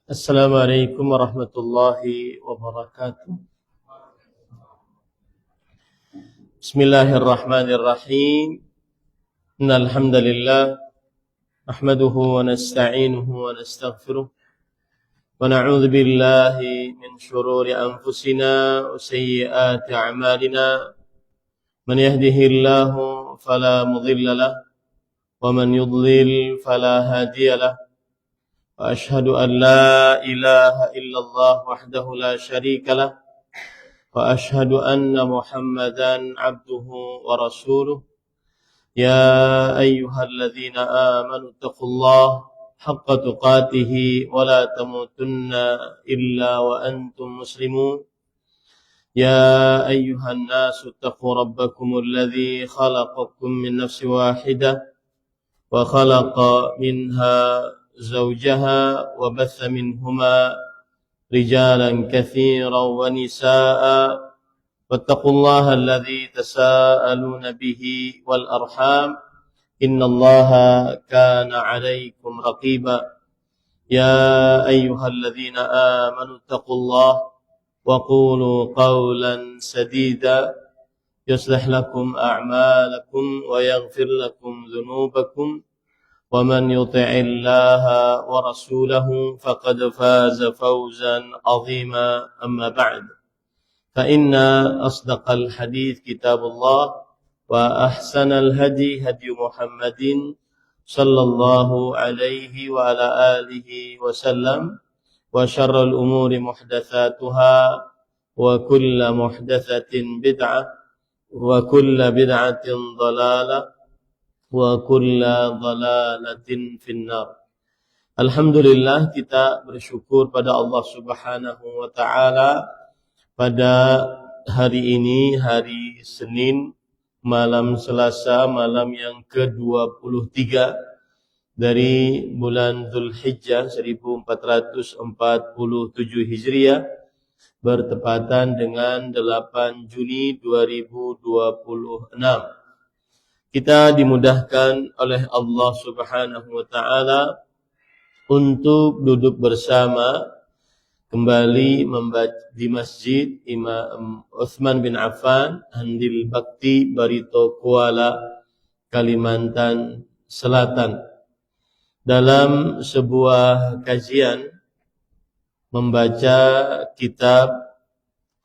Assalamualaikum warahmatullahi wabarakatuh. Bismillahirrahmanirrahim. Innal hamdalillah nahmaduhu wa nasta'inuhu wa nastaghfiruh wa na'udzu billahi min shururi anfusina wa sayyiati a'malina. Man yahdihillahu fala mudilla lahu wa man yudlil fala hadiya lahu. وأشهد أن لا إله إلا الله وحده لا شريك له وأشهد أن محمدا عبده ورسوله يا أيها الذين آمنوا اتقوا الله حق تقاته ولا تموتن إلا وأنتم مسلمون يا أيها الناس اتقوا ربكم الذي خلقكم من نفس واحدة وخلق منها زوجها وبث منهما رجالا كثيرا ونساء واتقوا الله الذي تساءلون به والأرحام إن الله كان عليكم رقيبا يا أيها الذين آمنوا اتقوا الله وقولوا قولا سديدا يصلح لكم أعمالكم ويغفر لكم ذنوبكم ومن يطع الله ورسوله فقد فاز فوزا عظيما أما بعد فإن أصدق الحديث كتاب الله وأحسن الهدي هدي محمد صلى الله عليه وعلى آله وسلم وشر الأمور محدثاتها وكل محدثة بدعة وكل بدعة ضلالة wa kulla dhalalatin finnar. Alhamdulillah, kita bersyukur pada Allah Subhanahu wa taala pada hari ini, hari Senin, malam Selasa, malam yang ke-23 dari bulan Dzulhijjah 1447 Hijriah, bertepatan dengan 8 Juni 2026. Kita dimudahkan oleh Allah Subhanahu wa taala untuk duduk bersama kembali membaca di Masjid Imam Utsman bin Affan, Handil Bakti, Barito, Kuala, Kalimantan Selatan, dalam sebuah kajian membaca kitab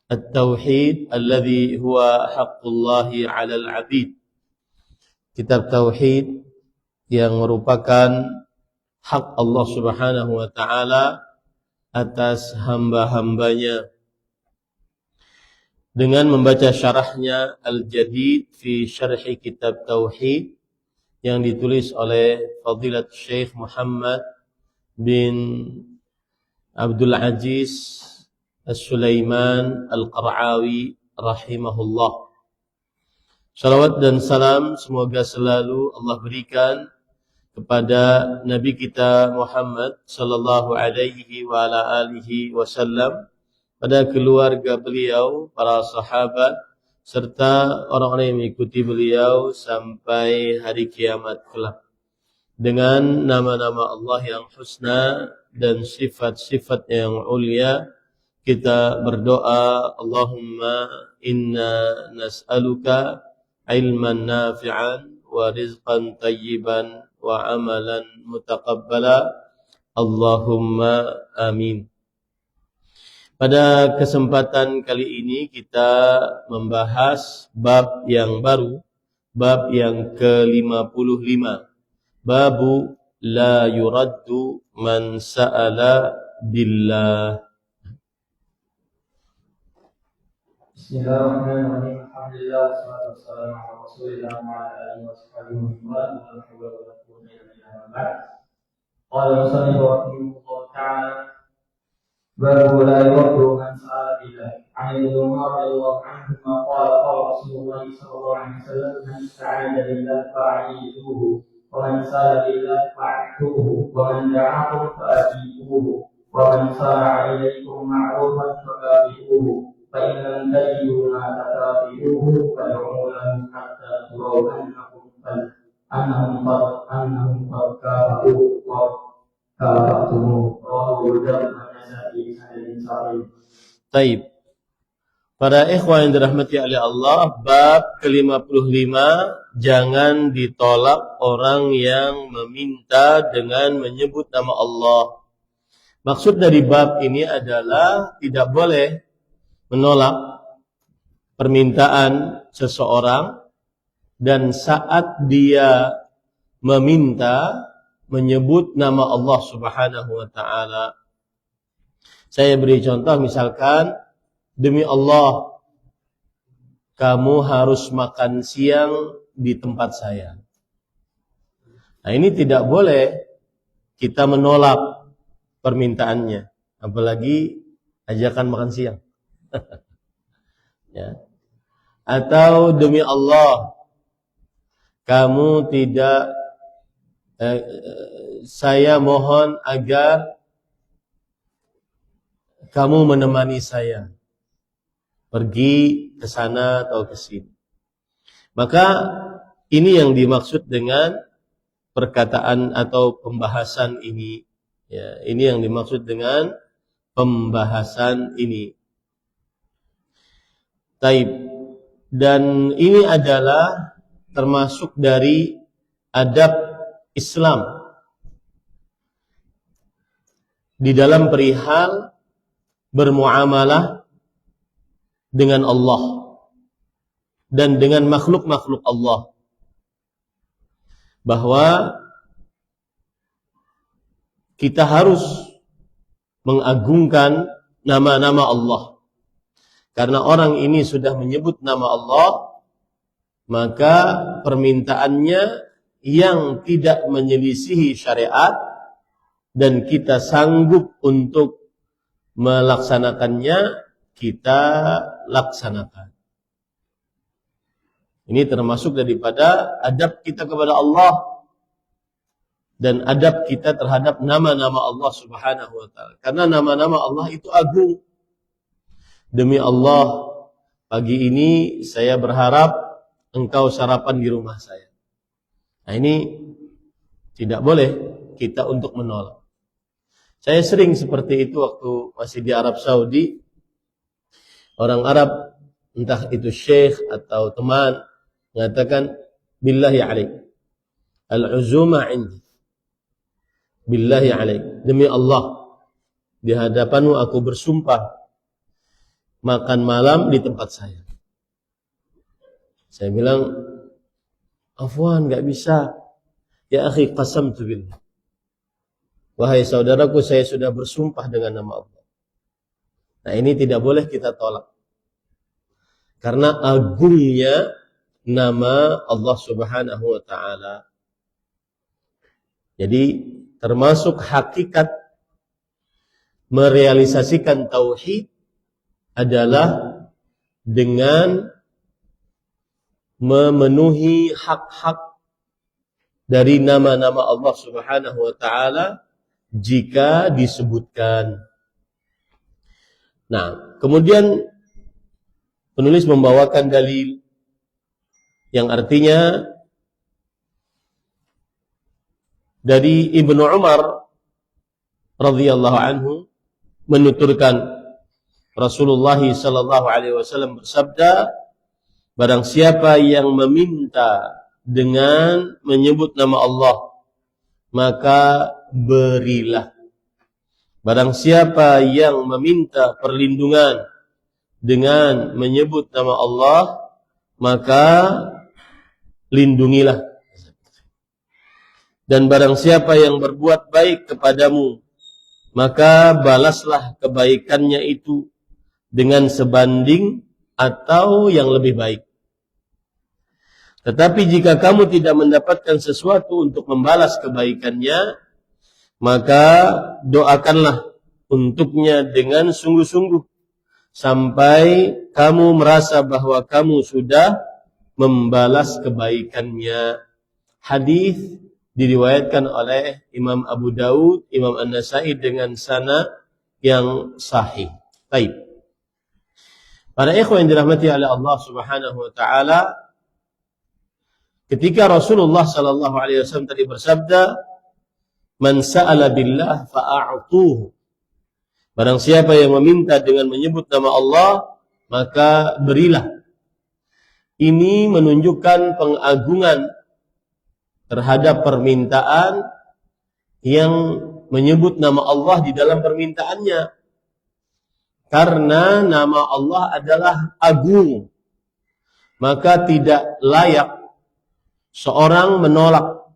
At-Tauhid alladzi huwa haqqullahi 'alal 'abid. Kitab Tauhid yang merupakan hak Allah Subhanahu wa taala atas hamba-hambanya. Dengan membaca syarahnya Al-Jadid fi Syarhi Kitab Tauhid yang ditulis oleh Fadilat Syekh Muhammad bin Abdul Aziz As-Sulaiman Al-Qar'awi rahimahullah. Salawat dan salam semoga selalu Allah berikan kepada Nabi kita Muhammad sallallahu alaihi wa ala alihi wasallam, pada keluarga beliau, para sahabat, serta orang-orang yang mengikuti beliau sampai hari kiamat kelak. Dengan nama-nama Allah yang husna dan sifat-sifatnya yang ulia, kita berdoa, Allahumma inna nas'aluka ilman nafi'an wa rizqan tayyiban wa amalan mutaqabbala. Allahumma amin. Pada kesempatan kali ini kita membahas bab yang baru, bab yang ke-55. Babu la yuraddu man sa'ala billah. Bismillahirrahmanirrahim. Alhamdulillah wassalatu wassalamu ala Rasulillah wa ala alihi wa sahbihi wa man wala hawla wa la quwwata illa billah. Qala musannif rahimahullah ta'ala, babu la yuraddu man sa'ala billah. 'An Ibn Umar radhiyallahu anhu qala qala Rasulullah sallallahu alaihi wasallam, man ista'ana billah fa'idhuhu wa man sa'ala billah fa'tuhu wa man da'akum fa'ajibuhu wa man sara'a ilaykum ma'rufan fa'abihuhu. فإن لم تجدوا ما تكافئوه فادعوا له حتى تروا أنهم قد كافأوه وكافأتموه. رواه الجمع Taib. Para ikhwan yang dirahmati oleh Allah, bab ke-55, jangan ditolak orang yang meminta dengan menyebut nama Allah. Maksud dari bab ini adalah tidak boleh menolak permintaan seseorang, dan saat dia meminta menyebut nama Allah Subhanahu wa taala. Saya beri contoh, misalkan, demi Allah kamu harus makan siang di tempat saya. Nah, ini tidak boleh kita menolak permintaannya, apalagi ajakan makan siang. Ya. Atau demi Allah kamu tidak saya mohon agar kamu menemani saya pergi ke sana atau ke sini. Maka ini yang dimaksud dengan perkataan atau pembahasan ini. Ya, ini yang dimaksud dengan pembahasan ini. Taib. Dan ini adalah termasuk dari adab Islam di dalam perihal bermuamalah dengan Allah dan dengan makhluk-makhluk Allah, bahwa kita harus mengagungkan nama-nama Allah. Karena orang ini sudah menyebut nama Allah, maka permintaannya yang tidak menyelisihi syariat dan kita sanggup untuk melaksanakannya, kita laksanakan. Ini termasuk daripada adab kita kepada Allah dan adab kita terhadap nama-nama Allah Subhanahu wa taala. Karena nama-nama Allah itu agung. Demi Allah, pagi ini saya berharap engkau sarapan di rumah saya. Nah, ini tidak boleh kita untuk menolak. Saya sering seperti itu waktu masih di Arab Saudi. Orang Arab, entah itu syekh atau teman, mengatakan, billahi alaik, al-uzuma indi. Billahi alaik, demi Allah, di hadapanmu aku bersumpah makan malam di tempat saya. Saya bilang, afwan, gak bisa. Ya akhi, qasamtu billah. Wahai saudaraku, saya sudah bersumpah dengan nama Allah. Nah, ini tidak boleh kita tolak. Karena agungnya nama Allah Subhanahu wa taala. Jadi termasuk hakikat merealisasikan tauhid adalah dengan memenuhi hak-hak dari nama-nama Allah Subhanahu wa taala jika disebutkan. Nah, kemudian penulis membawakan dalil yang artinya dari Ibnu Umar radhiyallahu anhu menuturkan Rasulullah sallallahu alaihi wasallam bersabda, barang siapa yang meminta dengan menyebut nama Allah, maka berilah. Barang siapa yang meminta perlindungan dengan menyebut nama Allah, maka lindungilah. Dan barang siapa yang berbuat baik kepadamu, maka balaslah kebaikannya itu dengan sebanding atau yang lebih baik. Tetapi jika kamu tidak mendapatkan sesuatu untuk membalas kebaikannya, maka doakanlah untuknya dengan sungguh-sungguh sampai kamu merasa bahwa kamu sudah membalas kebaikannya. Hadis diriwayatkan oleh Imam Abu Daud, Imam An-Nasai dengan sanad yang sahih. Baik. Para ikhwan yang dirahmati oleh Allah Subhanahu wa taala, ketika Rasulullah sallallahu alaihi wasallam tadi bersabda, "Man sa'ala billah fa'a'tuhu." Barang siapa yang meminta dengan menyebut nama Allah, maka berilah. Ini menunjukkan pengagungan terhadap permintaan yang menyebut nama Allah di dalam permintaannya. Karena nama Allah adalah agung, maka tidak layak seorang menolak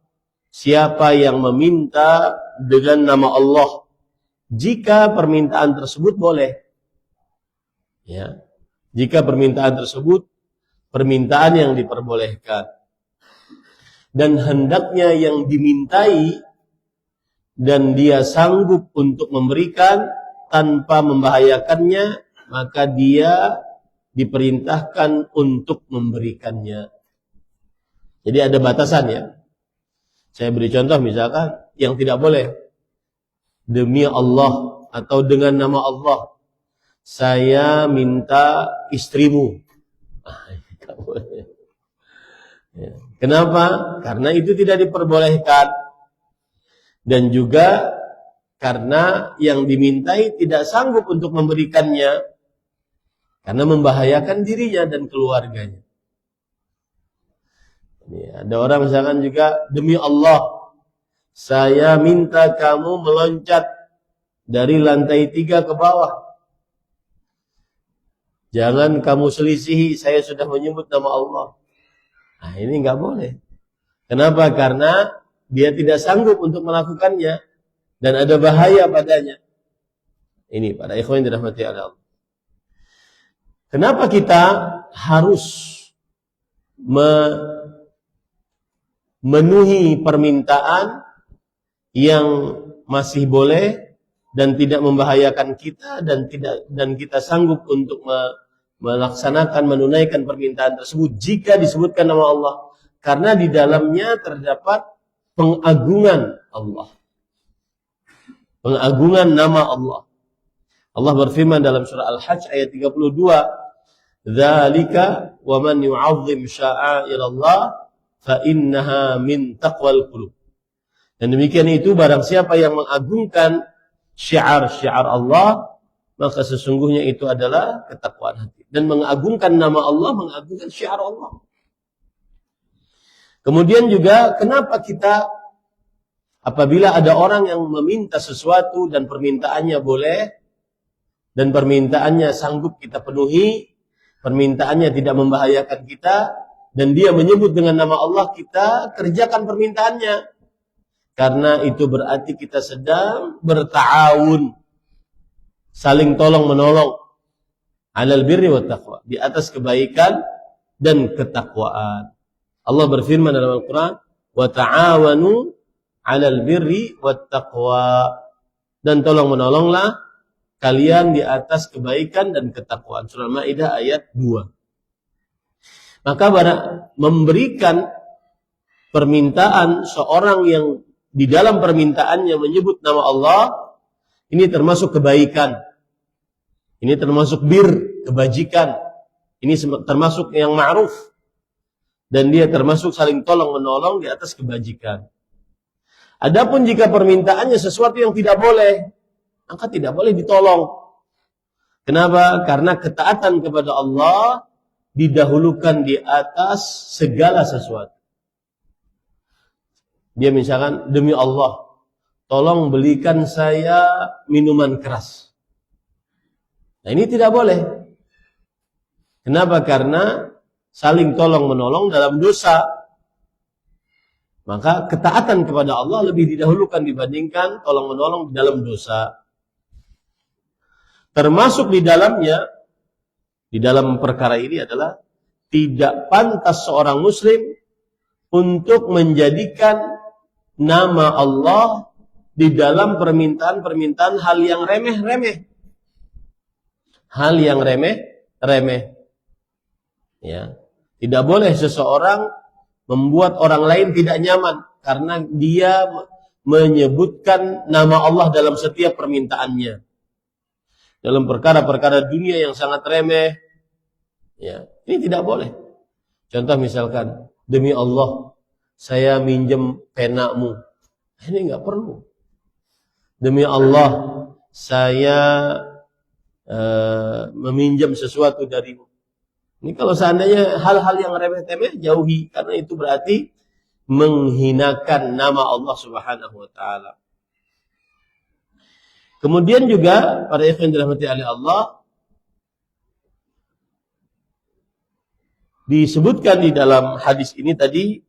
siapa yang meminta dengan nama Allah jika permintaan tersebut boleh. Ya. Jika permintaan tersebut permintaan yang diperbolehkan. Dan hendaknya yang dimintai dan dia sanggup untuk memberikan tanpa membahayakannya, maka dia diperintahkan untuk memberikannya. Jadi ada batasan ya. Saya beri contoh misalkan yang tidak boleh. Demi Allah atau dengan nama Allah, saya minta istrimu. Kenapa? Karena itu tidak diperbolehkan. Dan juga karena yang dimintai tidak sanggup untuk memberikannya. Karena membahayakan dirinya dan keluarganya. Ada orang misalkan juga, demi Allah, saya minta kamu meloncat dari lantai 3 ke bawah. Jangan kamu selisihi, saya sudah menyebut nama Allah. Nah, ini nggak boleh. Kenapa? Karena dia tidak sanggup untuk melakukannya dan ada bahaya padanya. Ini para ikhwan yang dirahmati Allah. Kenapa kita harus memenuhi permintaan yang masih boleh dan tidak membahayakan kita dan kita sanggup untuk melaksanakan, menunaikan permintaan tersebut jika disebutkan nama Allah? Karena di dalamnya terdapat pengagungan Allah. Pengagungan nama Allah. Allah berfirman dalam surah Al-Hajj ayat 32, "Dzalika wa man yu'azzim sya'airallah fa innaha min taqwal qulub." Dan demikian itu barang siapa yang mengagungkan syiar-syiar Allah, maka sesungguhnya itu adalah ketakwaan hati. Dan mengagungkan nama Allah, mengagungkan syiar Allah. Kemudian juga kenapa kita apabila ada orang yang meminta sesuatu dan permintaannya boleh dan permintaannya sanggup kita penuhi, permintaannya tidak membahayakan kita dan dia menyebut dengan nama Allah, kita kerjakan permintaannya. Karena itu berarti kita sedang berta'awun, saling tolong-menolong, alal birri wat taqwa, di atas kebaikan dan ketakwaan. Allah berfirman dalam Al-Quran, wa ta'awanu alal birri wat taqwa, dan tolong-menolonglah kalian di atas kebaikan dan ketakwaan. Surah Al-Maidah ayat 2. Maka memberikan permintaan seorang yang di dalam permintaannya menyebut nama Allah, ini termasuk kebaikan. Ini termasuk bir, kebajikan. Ini termasuk yang ma'ruf. Dan dia termasuk saling tolong-menolong di atas kebajikan. Adapun jika permintaannya sesuatu yang tidak boleh, maka tidak boleh ditolong. Kenapa? Karena ketaatan kepada Allah didahulukan di atas segala sesuatu. Dia misalkan, demi Allah, tolong belikan saya minuman keras. Nah, ini tidak boleh. Kenapa? Karena saling tolong-menolong dalam dosa. Maka ketaatan kepada Allah lebih didahulukan dibandingkan tolong-menolong di dalam dosa. Termasuk di dalamnya, di dalam perkara ini adalah tidak pantas seorang muslim untuk menjadikan nama Allah di dalam permintaan-permintaan hal yang remeh-remeh. Hal yang remeh-remeh. Ya. Tidak boleh seseorang membuat orang lain tidak nyaman karena dia menyebutkan nama Allah dalam setiap permintaannya. Dalam perkara-perkara dunia yang sangat remeh, ya, ini tidak boleh. Contoh misalkan, demi Allah, saya minjem penamu. Ini nggak perlu. Demi Allah, saya meminjam sesuatu darimu. Ini kalau seandainya hal-hal yang remeh-temeh, jauhi, karena itu berarti menghinakan nama Allah Subhanahu wa taala. Kemudian juga para ikhwan dirahmati oleh Allah, disebutkan di dalam hadis ini tadi,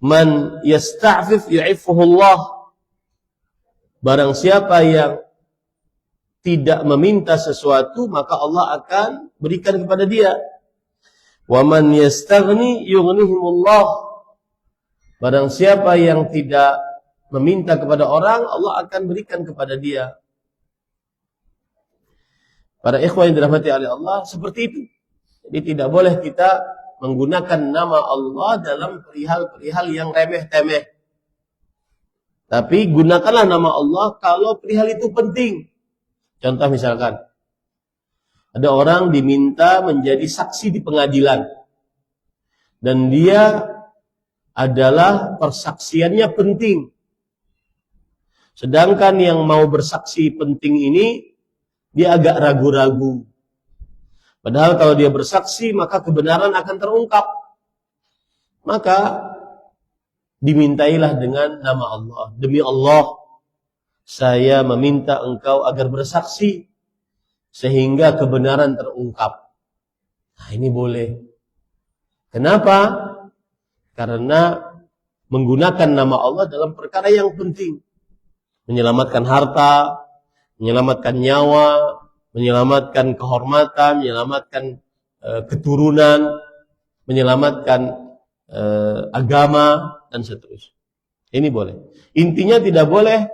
man yasta'fif yu'iffuhullah. Barang siapa yang tidak meminta sesuatu, maka Allah akan berikan kepada dia. Wa man yastaghni yughnihimullah. Barang siapa yang tidak meminta kepada orang, Allah akan berikan kepada dia. Para ikhwan yang dirahmati oleh Allah, seperti itu. Jadi tidak boleh kita menggunakan nama Allah dalam perihal-perihal yang remeh-temeh. Tapi gunakanlah nama Allah kalau perihal itu penting. Contoh misalkan, ada orang diminta menjadi saksi di pengadilan. Dan dia adalah persaksiannya penting. Sedangkan yang mau bersaksi penting ini, dia agak ragu-ragu. Padahal kalau dia bersaksi, maka kebenaran akan terungkap. Maka dimintailah dengan nama Allah. Demi Allah, saya meminta engkau agar bersaksi sehingga kebenaran terungkap. Nah, ini boleh. Kenapa? Karena menggunakan nama Allah dalam perkara yang penting. Menyelamatkan harta, menyelamatkan nyawa, menyelamatkan kehormatan, menyelamatkan keturunan, menyelamatkan agama, dan seterusnya. Ini boleh. Intinya tidak boleh,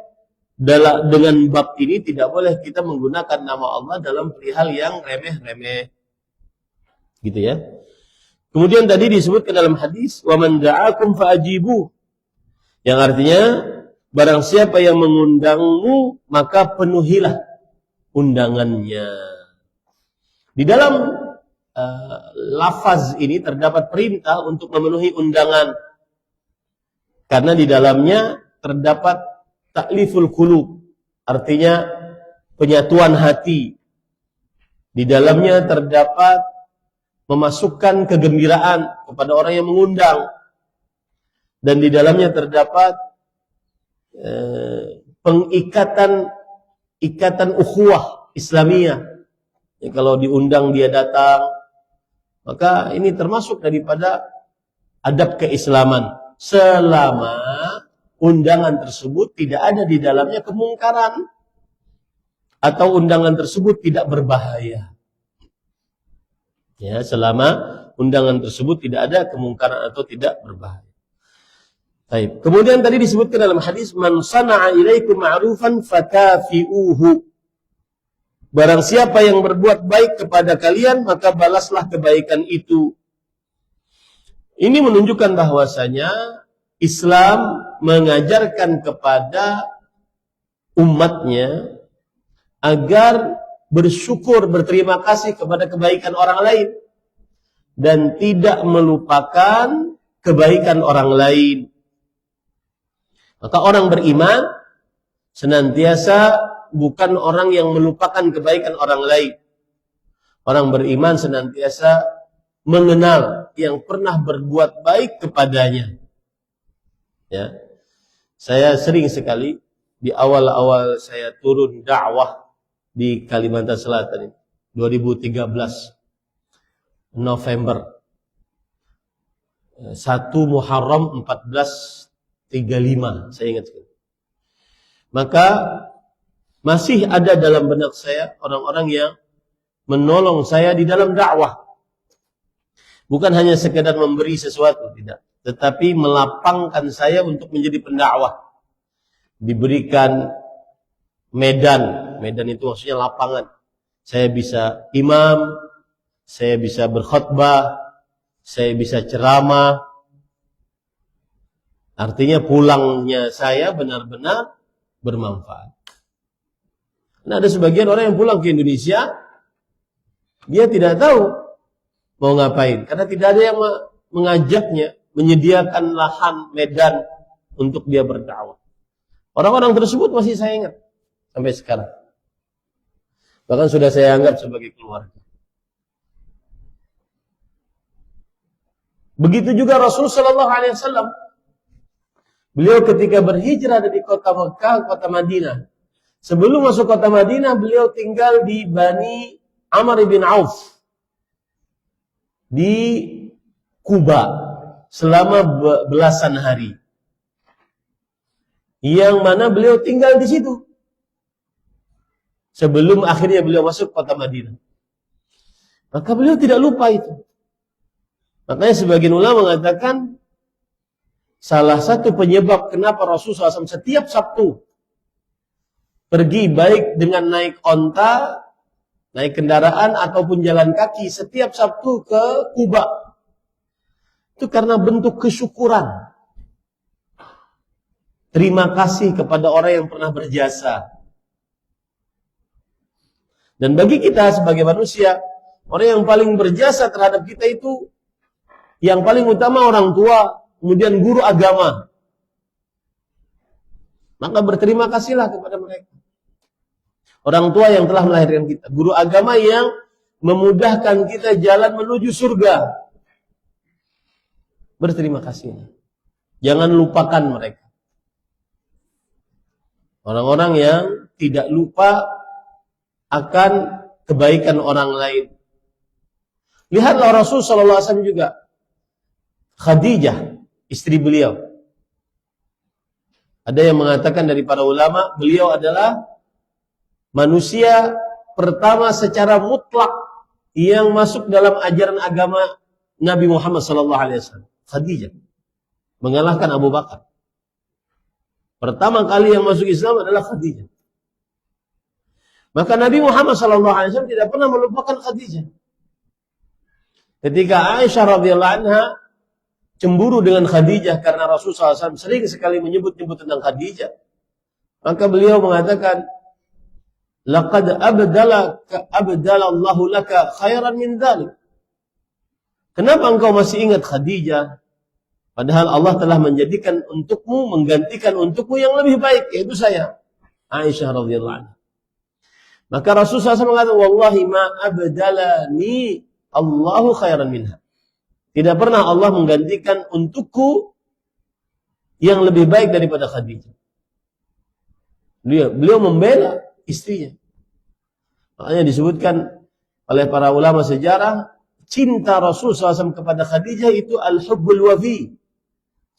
dengan bab ini tidak boleh kita menggunakan nama Allah dalam perihal yang remeh-remeh. Gitu ya. Kemudian tadi disebutkan dalam hadis, wa man da'akum fa'ajibu. Yang artinya, barang siapa yang mengundangmu, maka penuhilah undangannya. Di dalam lafaz ini terdapat perintah untuk memenuhi undangan. Karena di dalamnya terdapat ta'liful qulub, artinya penyatuan hati. Di dalamnya terdapat memasukkan kegembiraan kepada orang yang mengundang. Dan di dalamnya terdapat ikatan ukhuwah Islamiyah. Ya, kalau diundang dia datang, maka ini termasuk daripada adab keislaman. Selama undangan tersebut tidak ada di dalamnya kemungkaran, atau undangan tersebut tidak berbahaya. Ya, selama undangan tersebut tidak ada kemungkaran atau tidak berbahaya. Baik. Kemudian tadi disebutkan dalam hadis, man sana'a ilaikum ma'rufan fakafi'uhu. Barang siapa yang berbuat baik kepada kalian, maka balaslah kebaikan itu. Ini menunjukkan bahwasanya Islam mengajarkan kepada umatnya agar bersyukur, berterima kasih kepada kebaikan orang lain dan tidak melupakan kebaikan orang lain. Maka orang beriman senantiasa bukan orang yang melupakan kebaikan orang lain. Orang beriman senantiasa mengenal yang pernah berbuat baik kepadanya. Ya. Saya sering sekali di awal-awal saya turun dakwah di Kalimantan Selatan, 2013 November, 1 Muharram 1435, saya ingat sekali. Maka masih ada dalam benak saya orang-orang yang menolong saya di dalam dakwah. Bukan hanya sekedar memberi sesuatu, tidak, tetapi melapangkan saya untuk menjadi pendakwah. Diberikan medan itu maksudnya lapangan. Saya bisa imam, saya bisa berkhutbah, saya bisa ceramah. Artinya pulangnya saya benar-benar bermanfaat. Nah, ada sebagian orang yang pulang ke Indonesia, dia tidak tahu mau ngapain, karena tidak ada yang mengajaknya, menyediakan lahan, medan untuk dia berdakwah. Orang-orang tersebut masih saya ingat. sampai sekarang. Bahkan sudah saya anggap sebagai keluarga. Begitu juga Rasul sallallahu alaihi wasallam. Beliau ketika berhijrah dari kota Mekah, kota Madinah. Sebelum masuk kota Madinah, beliau tinggal di Bani Amr bin Auf. Di Kuba selama belasan hari. Yang mana beliau tinggal di situ. Sebelum akhirnya beliau masuk kota Madinah. Maka beliau tidak lupa itu. Makanya sebagian ulama mengatakan salah satu penyebab kenapa Rasulullah SAW setiap Sabtu pergi baik dengan naik onta, naik kendaraan ataupun jalan kaki setiap Sabtu ke Kuba. Itu karena bentuk kesyukuran. Terima kasih kepada orang yang pernah berjasa. Dan bagi kita sebagai manusia, orang yang paling berjasa terhadap kita itu yang paling utama orang tua, kemudian guru agama. Maka berterima kasihlah kepada mereka. Orang tua yang telah melahirkan kita. Guru agama yang memudahkan kita jalan menuju surga. Berterima kasih. Jangan lupakan mereka. Orang-orang yang tidak lupa akan kebaikan orang lain. Lihatlah Rasul SAW juga. Khadijah, istri beliau. Ada yang mengatakan dari para ulama, beliau adalah manusia pertama secara mutlak yang masuk dalam ajaran agama Nabi Muhammad SAW. Khadijah mengalahkan Abu Bakar. Pertama kali yang masuk Islam adalah Khadijah. Maka Nabi Muhammad SAW tidak pernah melupakan Khadijah. Ketika Aisyah radhiyallahu anha cemburu dengan Khadijah karena Rasulullah SAW sering sekali menyebut-nyebut tentang Khadijah, maka beliau mengatakan, "Laqad abdalallahu laka khairan min dzalik." Kenapa engkau masih ingat Khadijah? Padahal Allah telah menjadikan untukmu, menggantikan untukmu yang lebih baik, yaitu saya, Aisyah radhiyallahu anha. Maka Rasulullah SAW mengatakan, "Wallahi ma abdalani Allahu khairan minha." Tidak pernah Allah menggantikan untukku yang lebih baik daripada Khadijah. Beliau membela istrinya. Makanya disebutkan oleh para ulama sejarah, cinta Rasul SAW kepada Khadijah itu al-hubbul wafi.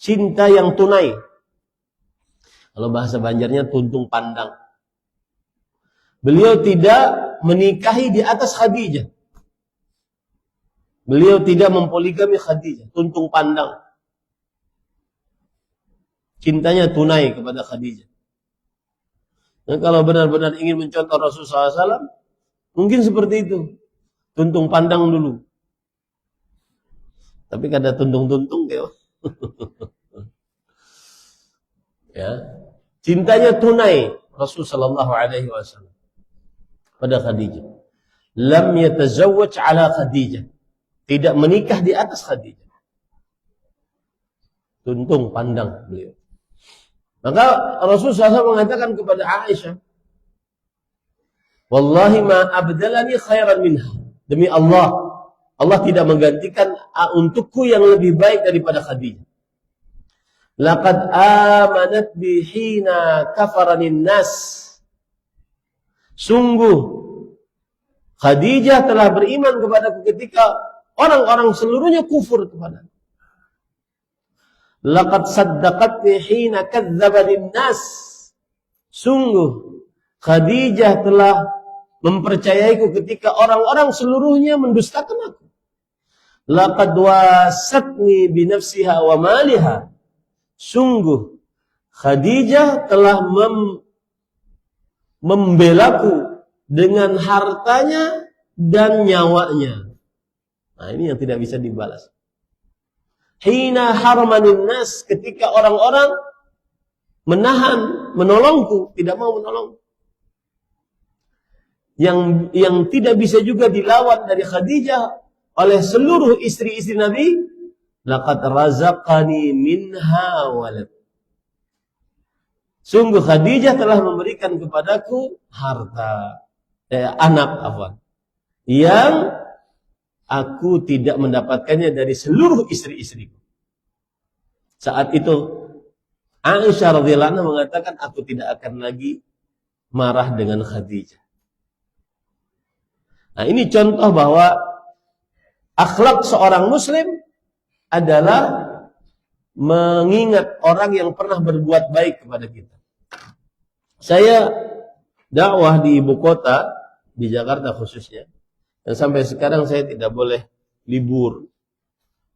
Cinta yang tunai. Kalau bahasa Banjarnya tuntung pandang. Beliau tidak menikahi di atas Khadijah. Beliau tidak mempoligami Khadijah, tuntung pandang. Cintanya tunai kepada Khadijah. Dan kalau benar-benar ingin mencontoh Rasulullah SAW, mungkin seperti itu. Tuntung pandang dulu. Tapi kada tuntung-tuntung ya. Ya. Cintanya tunai Rasulullah SAW pada Khadijah. Lam yatazawwaj ala Khadijah. Tidak menikah di atas Khadijah. Tuntung pandang beliau. Maka Rasulullah SAW mengatakan kepada Aisyah, "Wallahi ma abdalani khairan minha." Demi Allah, Allah tidak menggantikan untukku yang lebih baik daripada Khadijah. Laqad amanat bi hina kafaranin nas. Sungguh Khadijah telah beriman kepadaku ketika orang-orang seluruhnya kufur kepada. Laqad saddaqatni hina kadzdzabanin nas. Sungguh Khadijah telah mempercayaiku ketika orang-orang seluruhnya mendustakan aku. Laqad wasatni bi nafsiha wa maliha. Sungguh Khadijah telah membelaku dengan hartanya dan nyawanya. Nah, ini yang tidak bisa dibalas. Hina harmanin nas, ketika orang-orang menolongku, tidak mau menolong. Yang tidak bisa juga dilawan dari Khadijah oleh seluruh istri-istri Nabi, laqad razaqani minha walad. Sungguh Khadijah telah memberikan kepadaku harta, anak yang aku tidak mendapatkannya dari seluruh istri-istriku. Saat itu Aisyah radhiyallahu anha mengatakan, aku tidak akan lagi marah dengan Khadijah. Nah, ini contoh bahwa akhlak seorang muslim adalah mengingat orang yang pernah berbuat baik kepada kita. Saya dakwah di ibu kota, di Jakarta khususnya, dan sampai sekarang saya tidak boleh libur,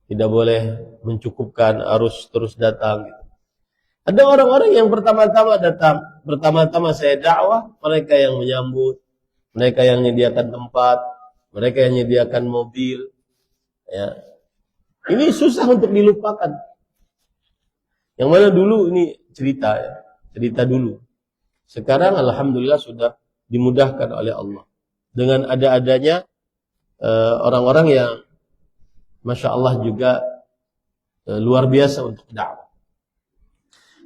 tidak boleh mencukupkan, harus terus datang. Ada orang-orang yang pertama-tama datang, pertama-tama saya dakwah, mereka yang menyambut, mereka yang menyediakan tempat, mereka yang menyediakan mobil. Ya. Ini susah untuk dilupakan. Yang mana dulu ini cerita, ya, cerita dulu. Sekarang alhamdulillah sudah dimudahkan oleh Allah dengan ada-adanya orang-orang yang masya Allah juga luar biasa untuk dakwah.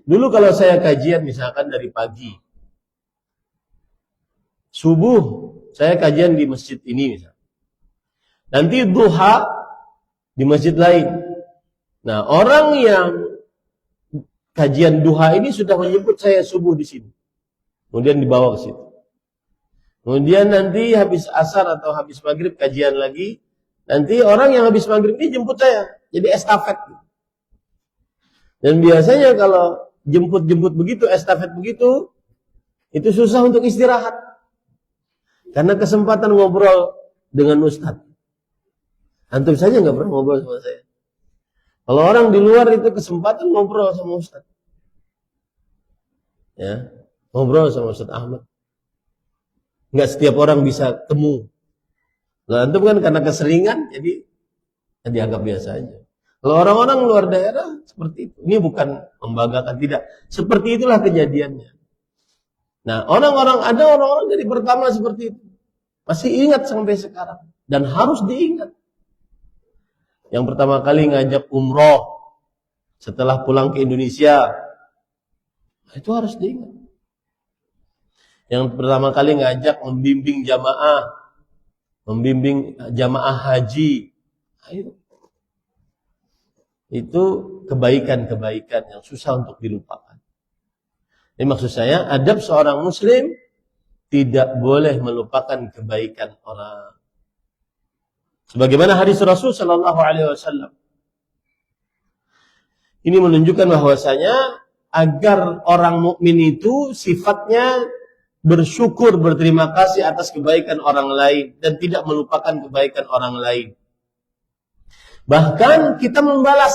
Dulu kalau saya kajian misalkan dari pagi, subuh saya kajian di masjid ini misalnya. Nanti duha di masjid lain. Nah, orang yang kajian duha ini sudah menyebut saya subuh di sini. Kemudian dibawa ke situ. Kemudian nanti habis asar atau habis maghrib kajian lagi. Nanti orang yang habis maghrib ini jemput saya. Jadi estafet. Dan biasanya kalau jemput-jemput begitu, estafet begitu, itu susah untuk istirahat. Karena kesempatan ngobrol dengan ustadz. Antum saja nggak pernah ngobrol sama saya. Kalau orang di luar itu kesempatan ngobrol sama ustadz. Ya. Ngobrol sama Ustaz Ahmad. Enggak setiap orang bisa temu. Nah, antum kan karena keseringan jadi dianggap biasa aja. Kalau orang-orang luar daerah seperti itu. Ini bukan membanggakan, tidak. Seperti itulah kejadiannya. Nah, ada orang-orang dari pertama seperti itu. Masih ingat sampai sekarang dan harus diingat. Yang pertama kali ngajak umroh setelah pulang ke Indonesia. Itu harus diingat. Yang pertama kali ngajak membimbing jamaah haji. Itu kebaikan-kebaikan yang susah untuk dilupakan. Ini maksud saya, adab seorang muslim tidak boleh melupakan kebaikan orang. Sebagaimana hadis Rasul sallallahu alaihi wasallam. Ini menunjukkan bahwasanya agar orang mukmin itu sifatnya bersyukur, berterima kasih atas kebaikan orang lain dan tidak melupakan kebaikan orang lain. Bahkan kita membalas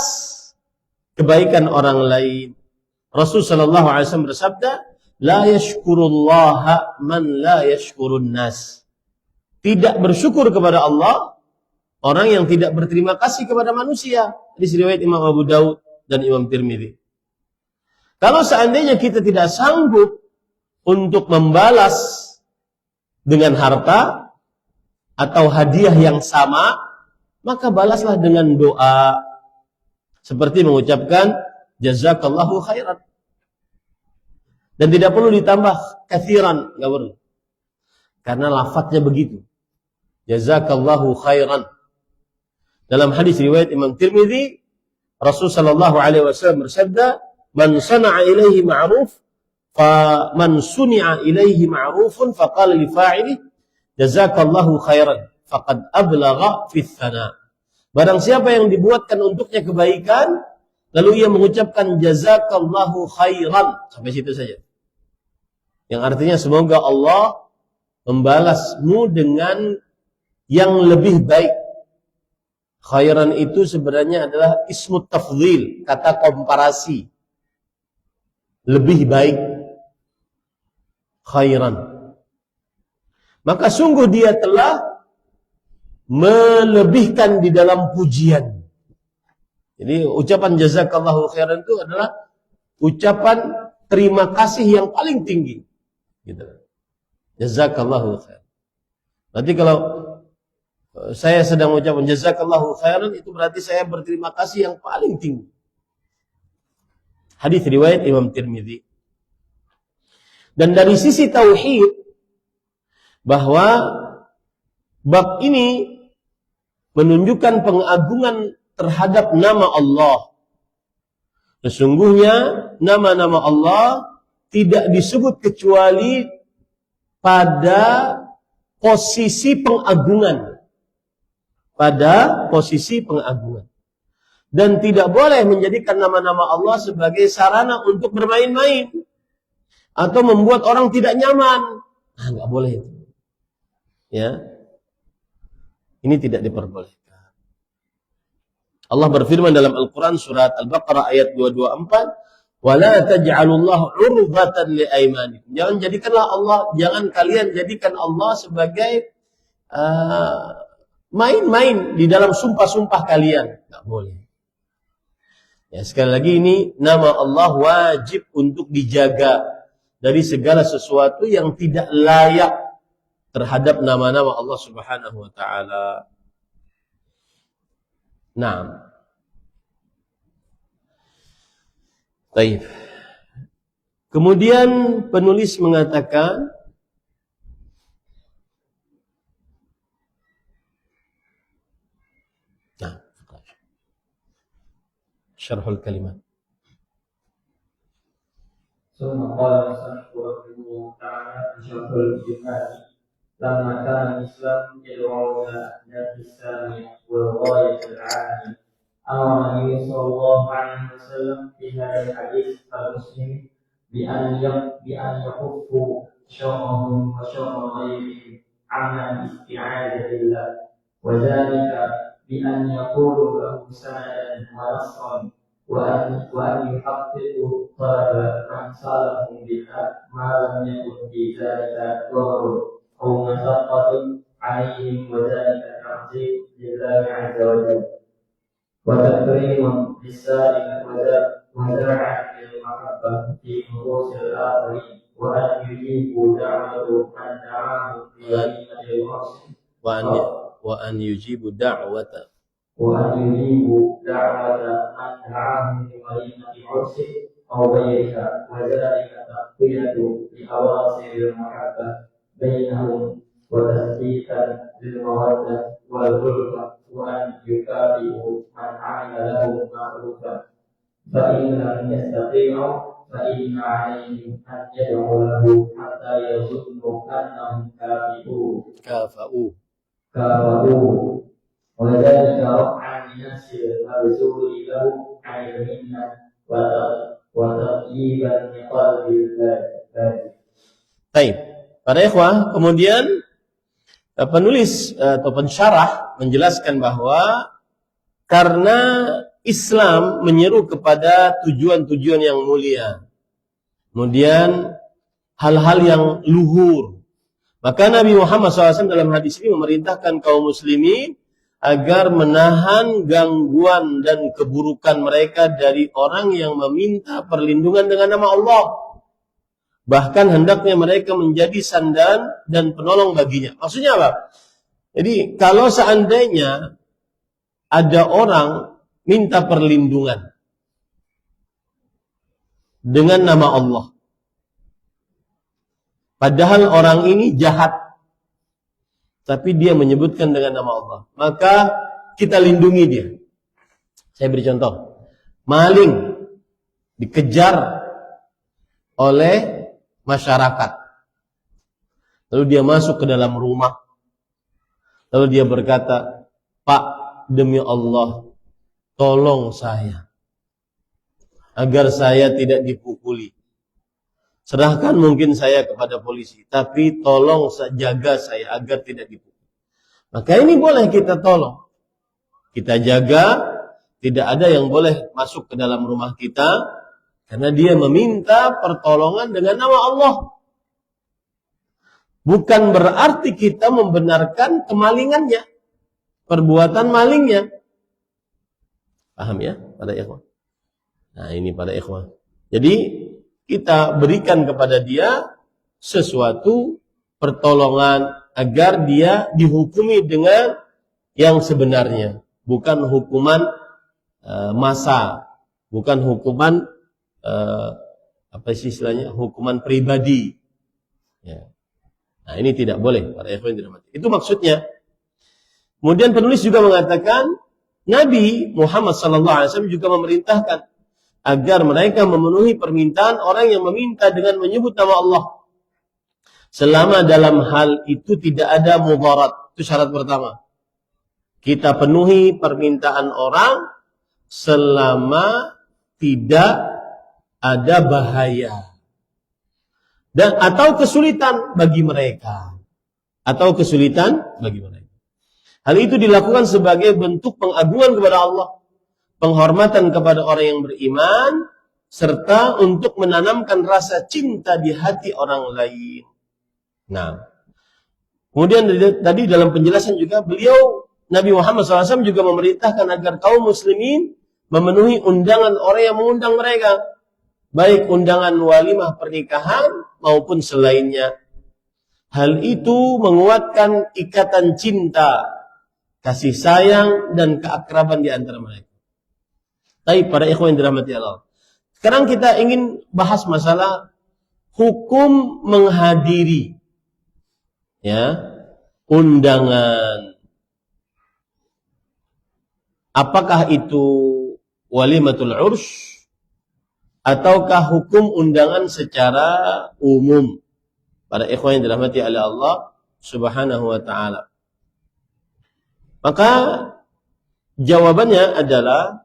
kebaikan orang lain. Rasul sallallahu alaihi wasallam bersabda, "La yashkurullaha man la yashkurun nas." Tidak bersyukur kepada Allah orang yang tidak berterima kasih kepada manusia. Hadis riwayat Imam Abu Daud dan Imam Tirmidzi. Kalau seandainya kita tidak sanggup untuk membalas dengan harta atau hadiah yang sama, maka balaslah dengan doa. Seperti mengucapkan jazakallahu khairan. Dan tidak perlu ditambah kathiran, enggak perlu. Karena lafadznya begitu. Jazakallahu khairan. Dalam hadis riwayat Imam Tirmidzi, Rasul sallallahu alaihi wasallam bersabda, "Man sana'a ilaihi ma'ruf فَمَنْ سُنِعَ إِلَيْهِ مَعْرُوفٌ فَقَالَ لِفَاعِلِهِ جَزَاكَ اللَّهُ خَيْرًا فَقَدْ أَبْلَغَ فِي الثَّنَاءِ. Barang siapa yang dibuatkan untuknya kebaikan, lalu ia mengucapkan jazakallahu khairan, sampai situ saja. Yang artinya semoga Allah membalasmu dengan yang lebih baik. Khairan itu sebenarnya adalah ismut tafdhil, kata komparasi. Lebih baik. Khairan. Maka sungguh dia telah melebihkan di dalam pujian. Jadi ucapan jazakallahu khairan itu adalah ucapan terima kasih yang paling tinggi. Gitu. Jazakallahu khairan. Berarti kalau saya sedang mengucapkan jazakallahu khairan, itu berarti saya berterima kasih yang paling tinggi. Hadis riwayat Imam Tirmidzi. Dan dari sisi tauhid, bahwa bab ini menunjukkan pengagungan terhadap nama Allah. Sesungguhnya nama-nama Allah tidak disebut kecuali pada posisi pengagungan. Pada posisi pengagungan. Dan tidak boleh menjadikan nama-nama Allah sebagai sarana untuk bermain-main. Atau membuat orang tidak nyaman. Nah, nggak boleh itu. Ya. Ini tidak diperbolehkan. Allah berfirman dalam Al-Quran surat Al-Baqarah ayat 224. وَلَا تَجْعَلُوا اللَّهَ عُرْضَةً لِأَيْمَانِكُمْ. Jangan kalian jadikan Allah sebagai main-main di dalam sumpah-sumpah kalian. Nggak boleh. Ya, sekali lagi ini nama Allah wajib untuk dijaga dari segala sesuatu yang tidak layak terhadap nama-nama Allah Subhanahu wa taala. Naam. Baik. Kemudian penulis mengatakan syarhul kalimat. ثم قال المصنف رحمه الله تعالى في شرح الكلمات لما كان الإسلام يدعو إلى الأهداف السامية والغاية العالية أمر النبي صلى الله عليه وسلم في هذا الحديث المسلم بأن يكفوا شرهم وشر غيرهم عن الاستعاذة بالله وذلك بأن يقولوا له سندا ونصرا وأن يحققوا طلب من صالحهم بالحق ما لم يكن في ذلك ضرر أو مشقة عليهم وذلك تعظيم لله عز وجل وتكريم للسائل ودرعا للمحبة في نفوس الآخرين وأن يجيبوا دعوة من دعاهم بغنيمة العرس وأن يجيبوا دعوة من دعاهم بغنيمة عرس أو غيرها وذلك تقوية لأواصر المحبة بينهم وتثبيتا للمودة والألفة وأن يكافئوا من عمل له معروفا فإن لم يستطيعوا فإن عليهم أن يدعوا له حتى يظنوا أنهم كافؤوه وذلك رفعا لنفس المرزول له عن المنة وتطييبا لقلب الباقي. Baik, para ikhwah, kemudian penulis atau pensyarah menjelaskan bahwa karena Islam menyeru kepada tujuan-tujuan yang mulia, kemudian hal-hal yang luhur, maka Nabi Muhammad SAW dalam hadis ini memerintahkan kaum muslimin agar menahan gangguan dan keburukan mereka dari orang yang meminta perlindungan dengan nama Allah. Bahkan hendaknya mereka menjadi sandaran dan penolong baginya. Maksudnya apa? Jadi kalau seandainya ada orang minta perlindungan dengan nama Allah, padahal orang ini jahat, tapi dia menyebutkan dengan nama Allah, maka kita lindungi dia. Saya beri contoh. Maling dikejar oleh masyarakat. Lalu dia masuk ke dalam rumah. Lalu dia berkata, "Pak, demi Allah, tolong saya agar saya tidak dipukuli. Serahkan mungkin saya kepada polisi, tapi tolong jaga saya agar tidak dipukul." Maka ini boleh kita tolong. Kita jaga, tidak ada yang boleh masuk ke dalam rumah kita karena dia meminta pertolongan dengan nama Allah. Bukan berarti kita membenarkan kemalingannya, perbuatan malingnya. Paham ya, pada ikhwah? Nah, ini pada ikhwah. Jadi kita berikan kepada dia sesuatu pertolongan agar dia dihukumi dengan yang sebenarnya, bukan hukuman massa, bukan hukuman apa sih istilahnya, hukuman pribadi, Ya. Nah, ini tidak boleh para ikhwan dirahmati. Itu maksudnya. Kemudian penulis juga mengatakan Nabi Muhammad SAW juga memerintahkan agar mereka memenuhi permintaan orang yang meminta dengan menyebut nama Allah. Selama dalam hal itu tidak ada mudarat. Itu syarat pertama. Kita penuhi permintaan orang selama tidak ada bahaya. Dan atau kesulitan bagi mereka. Hal itu dilakukan sebagai bentuk pengagungan kepada Allah, penghormatan kepada orang yang beriman, serta untuk menanamkan rasa cinta di hati orang lain. Nah, kemudian tadi dalam penjelasan juga beliau, Nabi Muhammad SAW juga memerintahkan agar kaum muslimin memenuhi undangan orang yang mengundang mereka, baik undangan walimah pernikahan maupun selainnya. Hal itu menguatkan ikatan cinta, kasih sayang dan keakraban di antara mereka. Baik, para ikhwan yang dirahmati Allah. Sekarang kita ingin bahas masalah hukum menghadiri undangan. Apakah itu walimatul urs ataukah hukum undangan secara umum? Para ikhwan yang dirahmati oleh Allah Subhanahu wa taala. Maka jawabannya adalah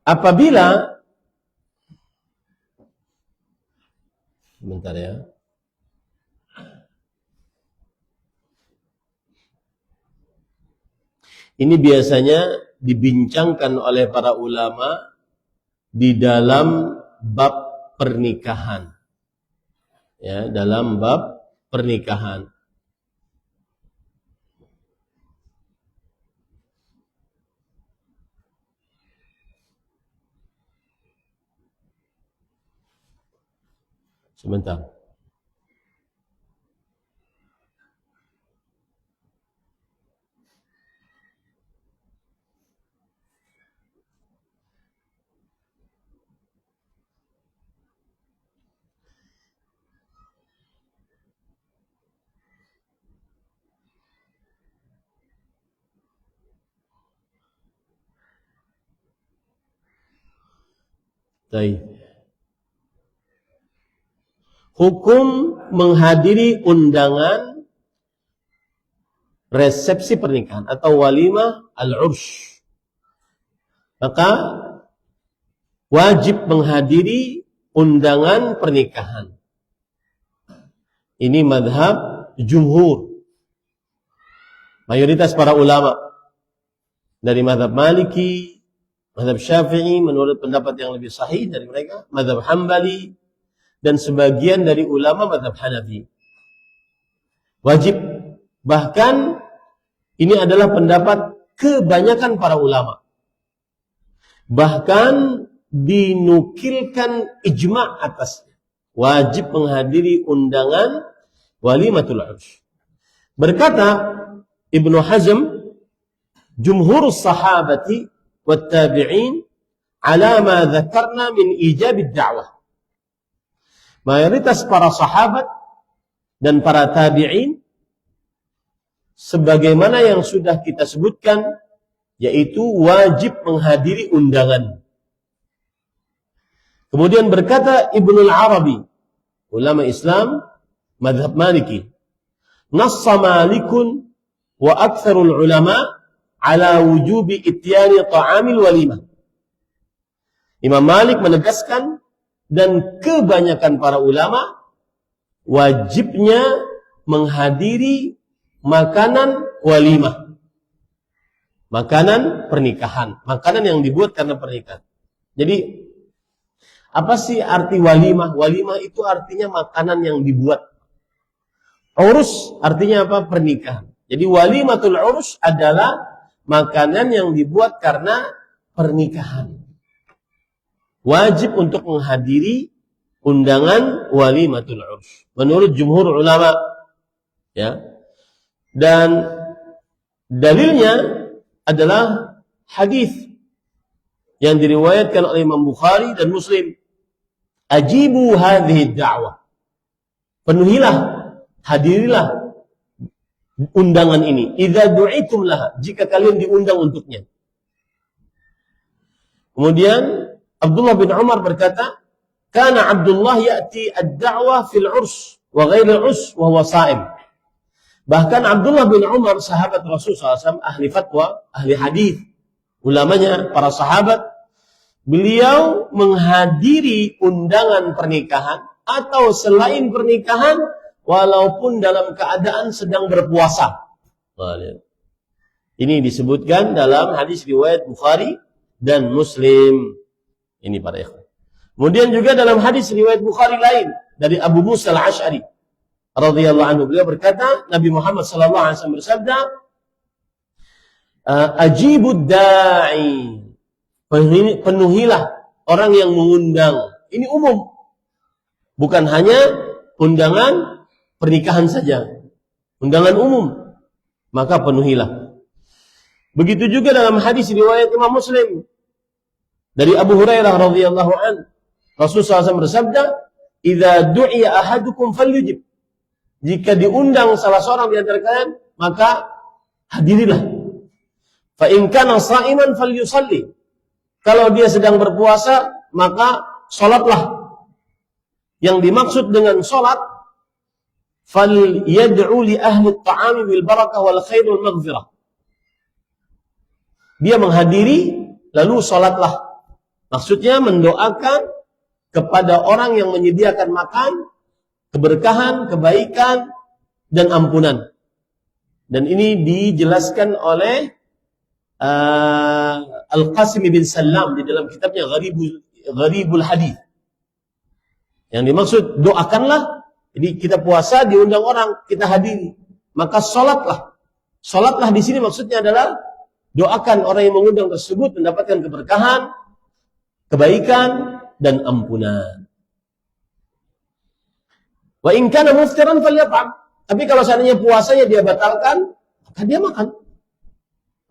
apabila sebentar ya. Ini biasanya dibincangkan oleh para ulama di dalam bab pernikahan. Ya, dalam bab pernikahan. Sebentar. Baik. Hukum menghadiri undangan resepsi pernikahan atau walimah al-urs. Maka wajib menghadiri undangan pernikahan. Ini madhab jumhur. Mayoritas para ulama dari madhab Maliki, madhab Syafi'i menurut pendapat yang lebih sahih dari mereka, madhab Hambali, dan sebagian dari ulama madhab Hanafi. Wajib. Bahkan ini adalah pendapat kebanyakan para ulama. Bahkan dinukilkan ijma' atasnya. Wajib menghadiri undangan walimatul urs. Berkata Ibnu Hazm, jumhurus sahabati wat tabi'in ala ma dzakarna min ijabid da'wah. Mayoritas para sahabat dan para tabi'in sebagaimana yang sudah kita sebutkan, yaitu wajib menghadiri undangan. Kemudian berkata Ibnu al-Arabi, ulama Islam mazhab Maliki, nassa Malikun wa aktsarul ulama ala wujubi ityani ta'amil walimah. Imam Malik menegaskan dan kebanyakan para ulama wajibnya menghadiri makanan walimah. Makanan pernikahan, makanan yang dibuat karena pernikahan. Jadi apa sih arti walimah? Walimah itu artinya makanan yang dibuat. Urus artinya apa? Pernikahan. Jadi walimatul urus adalah makanan yang dibuat karena pernikahan. Wajib untuk menghadiri undangan walimatul urs menurut jumhur ulama, ya. Dan dalilnya adalah hadis yang diriwayatkan oleh Imam Bukhari dan Muslim. Ajibu hadhihi da'wah. Penuhilah, hadirilah undangan ini. Idza du'itum laha, jika kalian diundang untuknya. Kemudian Abdullah bin Umar berkata, kana Abdullah ya'ti ad-da'wah fil 'urs wa ghairil 'urs wa huwa sha'im. Bahkan Abdullah bin Umar, sahabat Rasul SAW, ahli fatwa, ahli hadis, ulamanya, para sahabat, beliau menghadiri undangan pernikahan atau selain pernikahan, walaupun dalam keadaan sedang berpuasa. Ini disebutkan dalam hadis riwayat Bukhari dan Muslim. Ini para ikhwan. Kemudian juga dalam hadis riwayat Bukhari lain dari Abu Musa al-Ash'ari radhiyallahu anhu, beliau berkata, Nabi Muhammad sallallahu alaihi wasallam bersabda, ajibud da'i, penuhilah orang yang mengundang. Ini umum, bukan hanya undangan pernikahan saja, undangan umum, maka penuhilah. Begitu juga dalam hadis riwayat Imam Muslim dari Abu Hurairah radhiyallahu anhu, Rasulullah SAW bersabda, idza du'iya ahadukum falyujib. Jika diundang salah seorang di antara kalian, maka hadirilah. Fa in kana sha'iman falyusalli. Kalau dia sedang berpuasa, maka salatlah. Yang dimaksud dengan salat, falyad'u li ahli at-ta'ami bil barakah wal khair wal maghfirah. Dia menghadiri lalu salatlah. Maksudnya mendoakan kepada orang yang menyediakan makan, keberkahan, kebaikan, dan ampunan. Dan ini dijelaskan oleh Al-Qasim bin Salam di dalam kitabnya Gharibul Hadith. Yang dimaksud, doakanlah. Jadi kita puasa, diundang orang, kita hadiri. Maka sholatlah. Sholatlah di sini maksudnya adalah doakan orang yang mengundang tersebut mendapatkan keberkahan, kebaikan, dan ampunan. Wa in kana muftiran falyat'am. Tapi kalau seandainya puasanya dia batalkan, maka dia makan.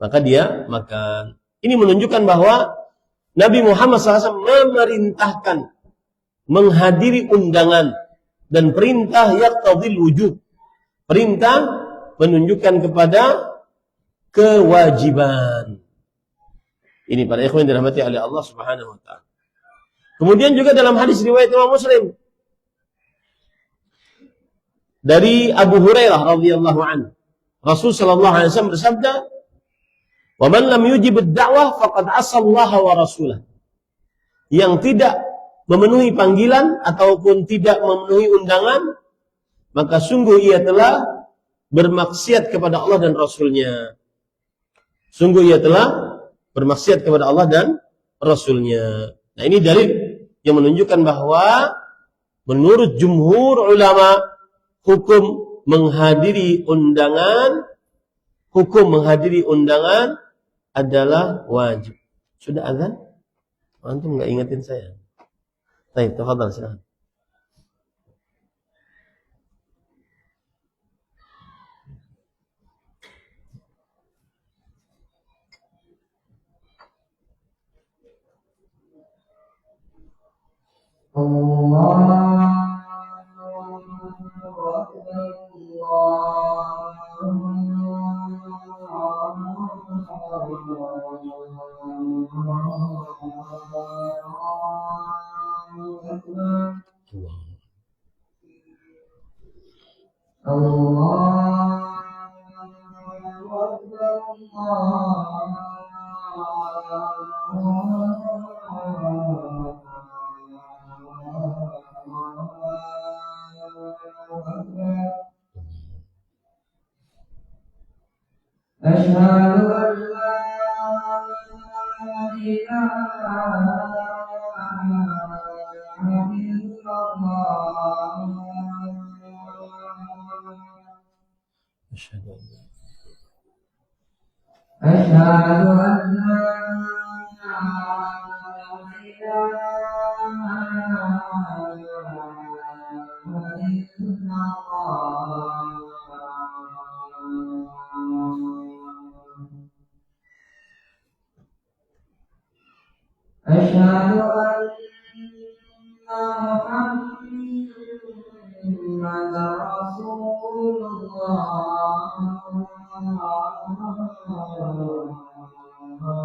Maka dia makan. Ini menunjukkan bahwa Nabi Muhammad SAW memerintahkan menghadiri undangan dan perintah yaqtadil wujub. Perintah menunjukkan kepada kewajiban. Ini para ikhwan dirahmati oleh Allah Subhanahu wa taala. Kemudian juga dalam hadis riwayat Imam Muslim dari Abu Hurairah radhiyallahu anhu, Rasul sallallahu alaihi wasallam bersabda, "Wa man lam yujib ad-da'wah faqad 'asa Allah wa rasulahu." Yang tidak memenuhi panggilan ataupun tidak memenuhi undangan, maka sungguh ia telah bermaksiat kepada Allah dan Rasulnya. Sungguh ia telah bermaksiat kepada Allah dan Rasulnya. Nah, ini dalil yang menunjukkan bahwa menurut jumhur ulama, hukum menghadiri undangan adalah wajib. Sudah azan? Antum nggak ingetin saya. Baik, tafadhal silakan. أشهد أن محمدا رسول الله أشهد أن محمدا رسول الله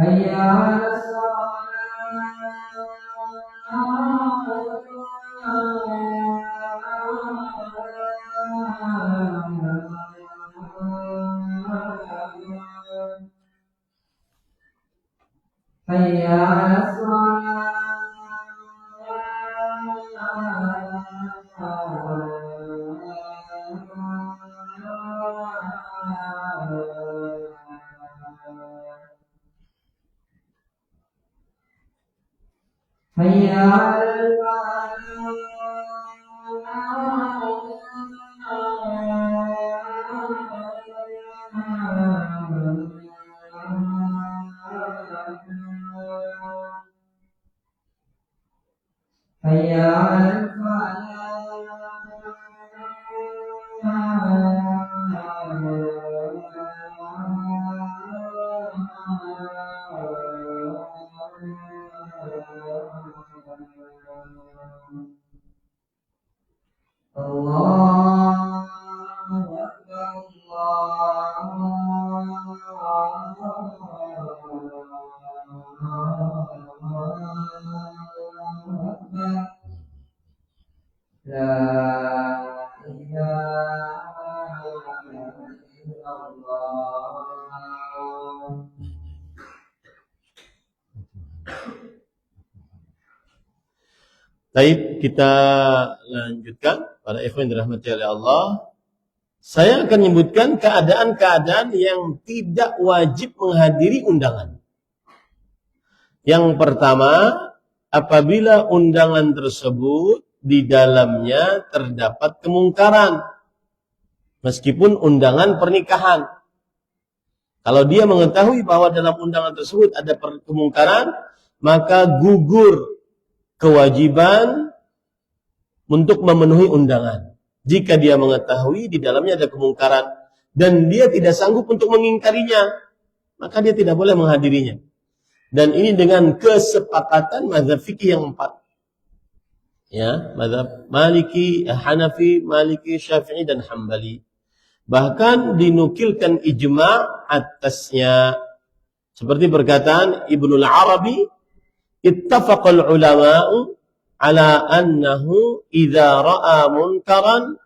حي على الصلاة حي على حي على حي على الله أكبر الله أكبر لا إله إلا الله. Baik, kita lanjutkan. Para ikhwan yang dirahmati oleh Allah, saya akan menyebutkan keadaan-keadaan yang tidak wajib menghadiri undangan. Yang pertama, apabila undangan tersebut di dalamnya terdapat kemungkaran, meskipun undangan pernikahan. Kalau dia mengetahui bahwa dalam undangan tersebut ada kemungkaran, maka gugur kewajiban untuk memenuhi undangan. Jika dia mengetahui di dalamnya ada kemungkaran dan dia tidak sanggup untuk mengingkarinya, maka dia tidak boleh menghadirinya. Dan ini dengan kesepakatan mazhab fikih yang 4. Ya, mazhab Maliki, Hanafi, Maliki, Syafi'i dan Hambali. Bahkan dinukilkan ijma' atasnya. Seperti perkataan Ibnul Arabi, ittafaqal ulama'u ala annahu idza ra'a munkaran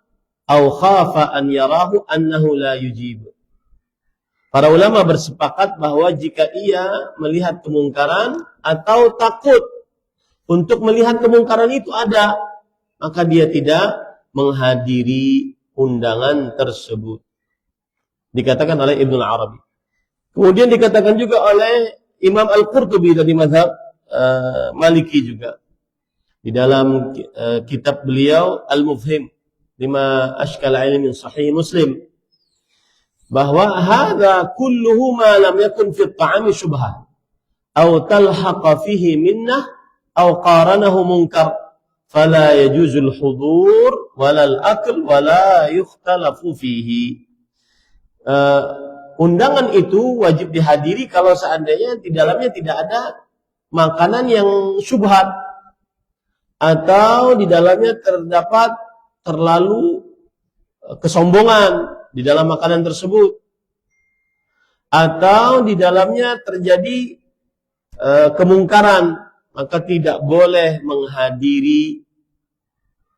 aw khafa an yarahu annahu la yujib. Para ulama bersepakat bahwa jika ia melihat kemungkaran atau takut untuk melihat kemungkaran itu ada, maka dia tidak menghadiri undangan tersebut. Dikatakan oleh Ibnul Arabi. Kemudian dikatakan juga oleh Imam Al-Qurtubi dari mazhab Maliki juga. Di dalam kitab beliau Al-Mufhim lima ashkala ilmi min sahih Muslim, bahwa hadza kulluhu ma lam yakun fi at-ta'ami syubhah aw talhaqa fihi minnah aw qaranahu munkar fala yajuzu al-hudur wala al-akl wala yukhtalafu fihi. Undangan itu wajib dihadiri kalau seandainya di dalamnya tidak ada makanan yang syubhat atau di dalamnya terdapat terlalu kesombongan di dalam makanan tersebut, atau di dalamnya terjadi kemungkaran, maka tidak boleh menghadiri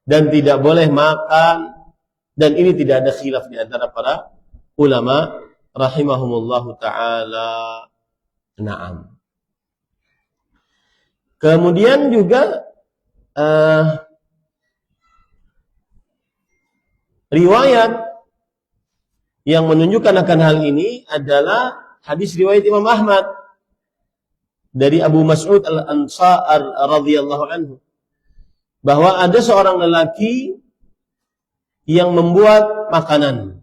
dan tidak boleh makan. Dan ini tidak ada khilaf di antara para ulama rahimahumullahu ta'ala. Naam. Kemudian juga riwayat yang menunjukkan akan hal ini adalah hadis riwayat Imam Ahmad dari Abu Mas'ud Al-Ansar radhiyallahu anhu, bahwa ada seorang lelaki yang membuat makanan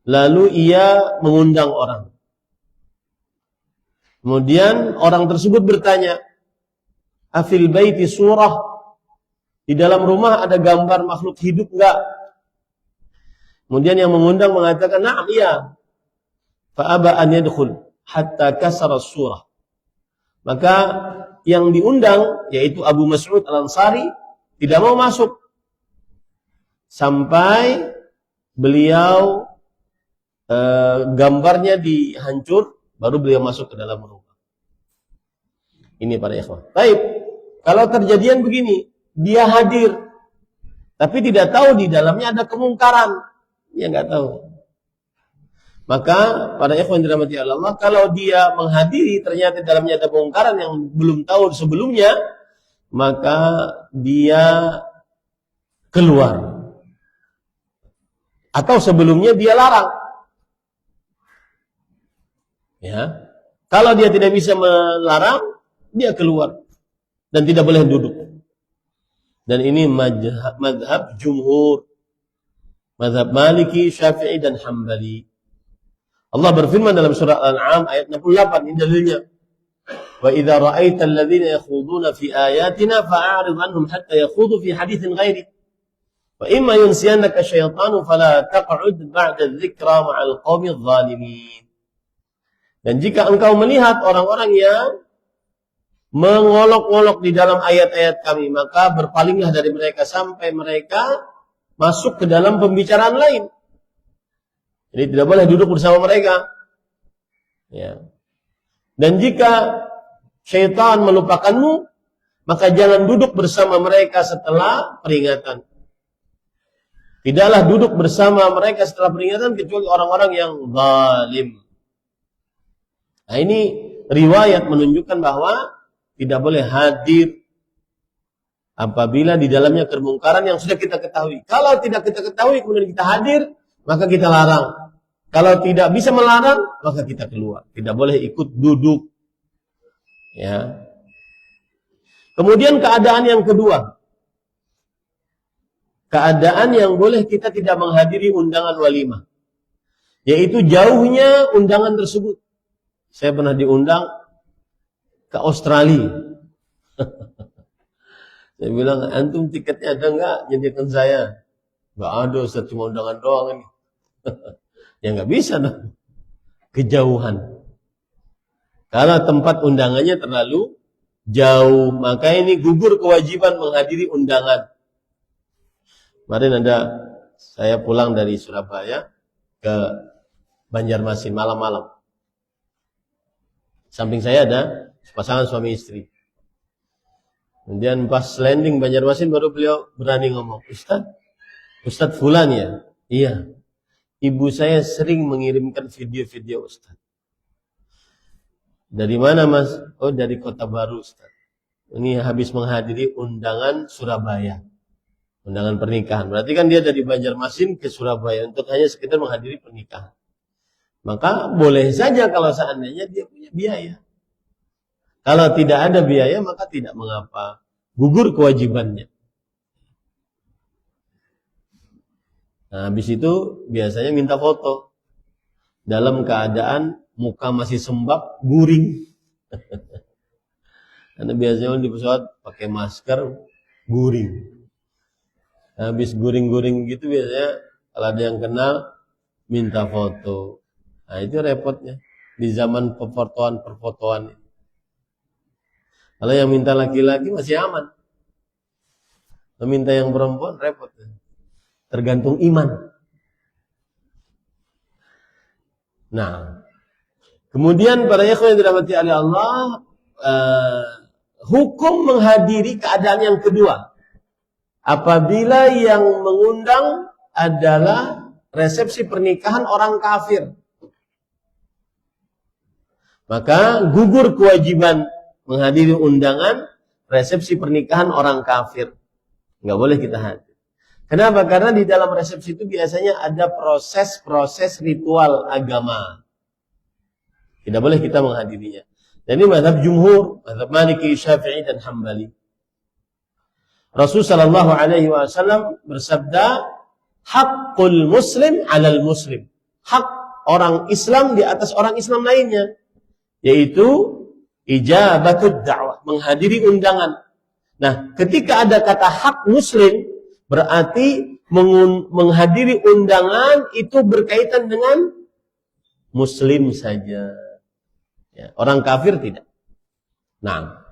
lalu ia mengundang orang. Kemudian orang tersebut bertanya, afil baiti surah, di dalam rumah ada gambar makhluk hidup enggak? Kemudian yang mengundang mengatakan, na'am, iya. Fa'aba an yadkhul hatta kasara surah. Maka yang diundang, yaitu Abu Mas'ud Al-Ansari, tidak mau masuk sampai beliau gambarnya dihancur, baru beliau masuk ke dalam rumah. Ini para ikhwan. Baik, kalau terjadian begini, dia hadir, tapi tidak tahu di dalamnya ada kemungkaran, dia nggak tahu. Maka para ikhwan dirahmati Allah, kalau dia menghadiri ternyata di dalamnya ada kemungkaran yang belum tahu sebelumnya, maka dia keluar. Atau sebelumnya dia larang. Ya. Kalau dia tidak bisa melarang, dia keluar dan tidak boleh duduk. Dan ini mazhab jumhur, mazhab Maliki, Syafi'i dan Hambali. Allah berfirman dalam surah Al-An'am ayat 68, ini dalilnya. Wa idza ra'aital ladzina yakhuduna fi ayatina fa'arid 'anhum hatta yakhudu fi haditsin ghairi. Wa imma yunsiyannaka syaitanu fala taq'ud ba'da dzikra ma'al qaumidz zalimin. Dan jika engkau melihat orang-orang yang mengolok-olok di dalam ayat-ayat kami, maka berpalinglah dari mereka sampai mereka masuk ke dalam pembicaraan lain. Jadi tidak boleh duduk bersama mereka. Ya. Dan jika syaitan melupakanmu, maka jangan duduk bersama mereka setelah peringatan. Tidaklah duduk bersama mereka setelah peringatan kecuali orang-orang yang zalim. Nah, ini riwayat menunjukkan bahwa tidak boleh hadir apabila di dalamnya kemungkaran yang sudah kita ketahui. Kalau tidak kita ketahui kemudian kita hadir, maka kita larang. Kalau tidak bisa melarang, maka kita keluar. Tidak boleh ikut duduk. Ya. Kemudian keadaan yang kedua. Keadaan yang boleh kita tidak menghadiri undangan walimah. Yaitu jauhnya undangan tersebut. Saya pernah diundang ke Australia. Saya bilang, antum tiketnya ada enggak? Nyediakan saya. Enggak ada, Ustaz, cuma undangan doang ini. Ya enggak bisa dong. Kejauhan. Karena tempat undangannya terlalu jauh. Maka ini gugur kewajiban menghadiri undangan. Kemarin saya pulang dari Surabaya ke Banjarmasin malam-malam. Samping saya ada pasangan suami istri. Kemudian pas landing Banjarmasin baru beliau berani ngomong, Ustaz Fulan ya? Iya. Ibu saya sering mengirimkan video-video Ustaz. Dari mana Mas? Oh, dari Kota Baru Ustaz. Ini habis menghadiri undangan Surabaya. Undangan pernikahan. Berarti kan dia dari Banjarmasin ke Surabaya untuk hanya sekedar menghadiri pernikahan. Maka boleh saja kalau seandainya dia punya biaya. Kalau tidak ada biaya maka tidak mengapa. Gugur kewajibannya. Nah, habis itu biasanya minta foto. Dalam keadaan muka masih sembab, guring. Karena biasanya di pesawat pakai masker, guring. Habis guring-guring gitu biasanya kalau ada yang kenal minta foto. Nah, itu repotnya di zaman perfotoan. Kalau yang minta laki-laki masih aman. Meminta yang perempuan repot. Tergantung iman. Nah, kemudian para ikhwan yang dirahmati oleh Allah, hukum menghadiri keadaan yang kedua. Apabila yang mengundang adalah resepsi pernikahan orang kafir. Maka gugur kewajiban menghadiri undangan resepsi pernikahan orang kafir. Nggak boleh kita hadir. Kenapa? Karena di dalam resepsi itu biasanya ada proses-proses ritual agama. Tidak boleh kita menghadirinya. Dan ini mazhab jumhur, mazhab Maliki, Syafi'i dan Hambali. Rasulullah SAW bersabda, haqqul muslim 'alal muslim hak orang Islam di atas orang Islam lainnya, yaitu ijabatud da'wah, menghadiri undangan. Nah, ketika ada kata hak muslim, berarti menghadiri undangan itu berkaitan dengan muslim saja. Ya, orang kafir tidak. Nah,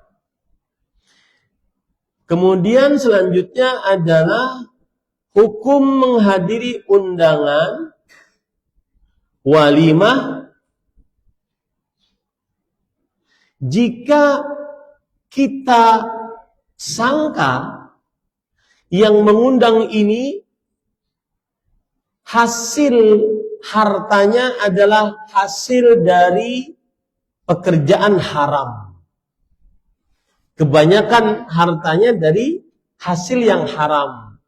kemudian selanjutnya adalah hukum menghadiri undangan walimah jika kita sangka yang mengundang ini hasil hartanya adalah hasil dari pekerjaan haram. Kebanyakan hartanya dari hasil yang haram.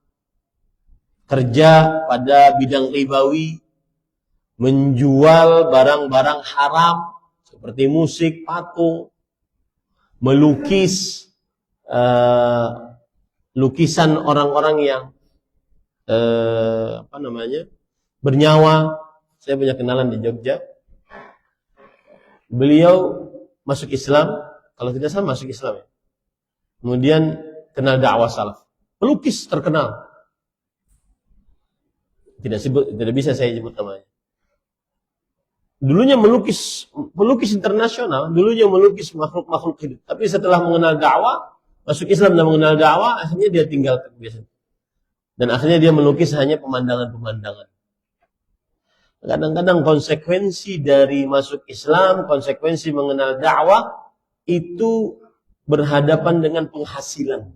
Kerja pada bidang ribawi, menjual barang-barang haram seperti musik, patung, melukis lukisan orang-orang yang bernyawa. Saya punya kenalan di Jogja. Beliau masuk Islam, kalau tidak salah masuk Islam ya. Kemudian kenal dakwah salaf. Pelukis terkenal. Tidak bisa saya sebut namanya. Dulunya pelukis internasional, dulunya melukis makhluk-makhluk hidup. Tapi setelah mengenal dakwah, masuk Islam dan mengenal dakwah, akhirnya dia tinggalkan biasanya. Dan akhirnya dia melukis hanya pemandangan-pemandangan. Kadang-kadang konsekuensi dari masuk Islam, konsekuensi mengenal dakwah, itu berhadapan dengan penghasilan.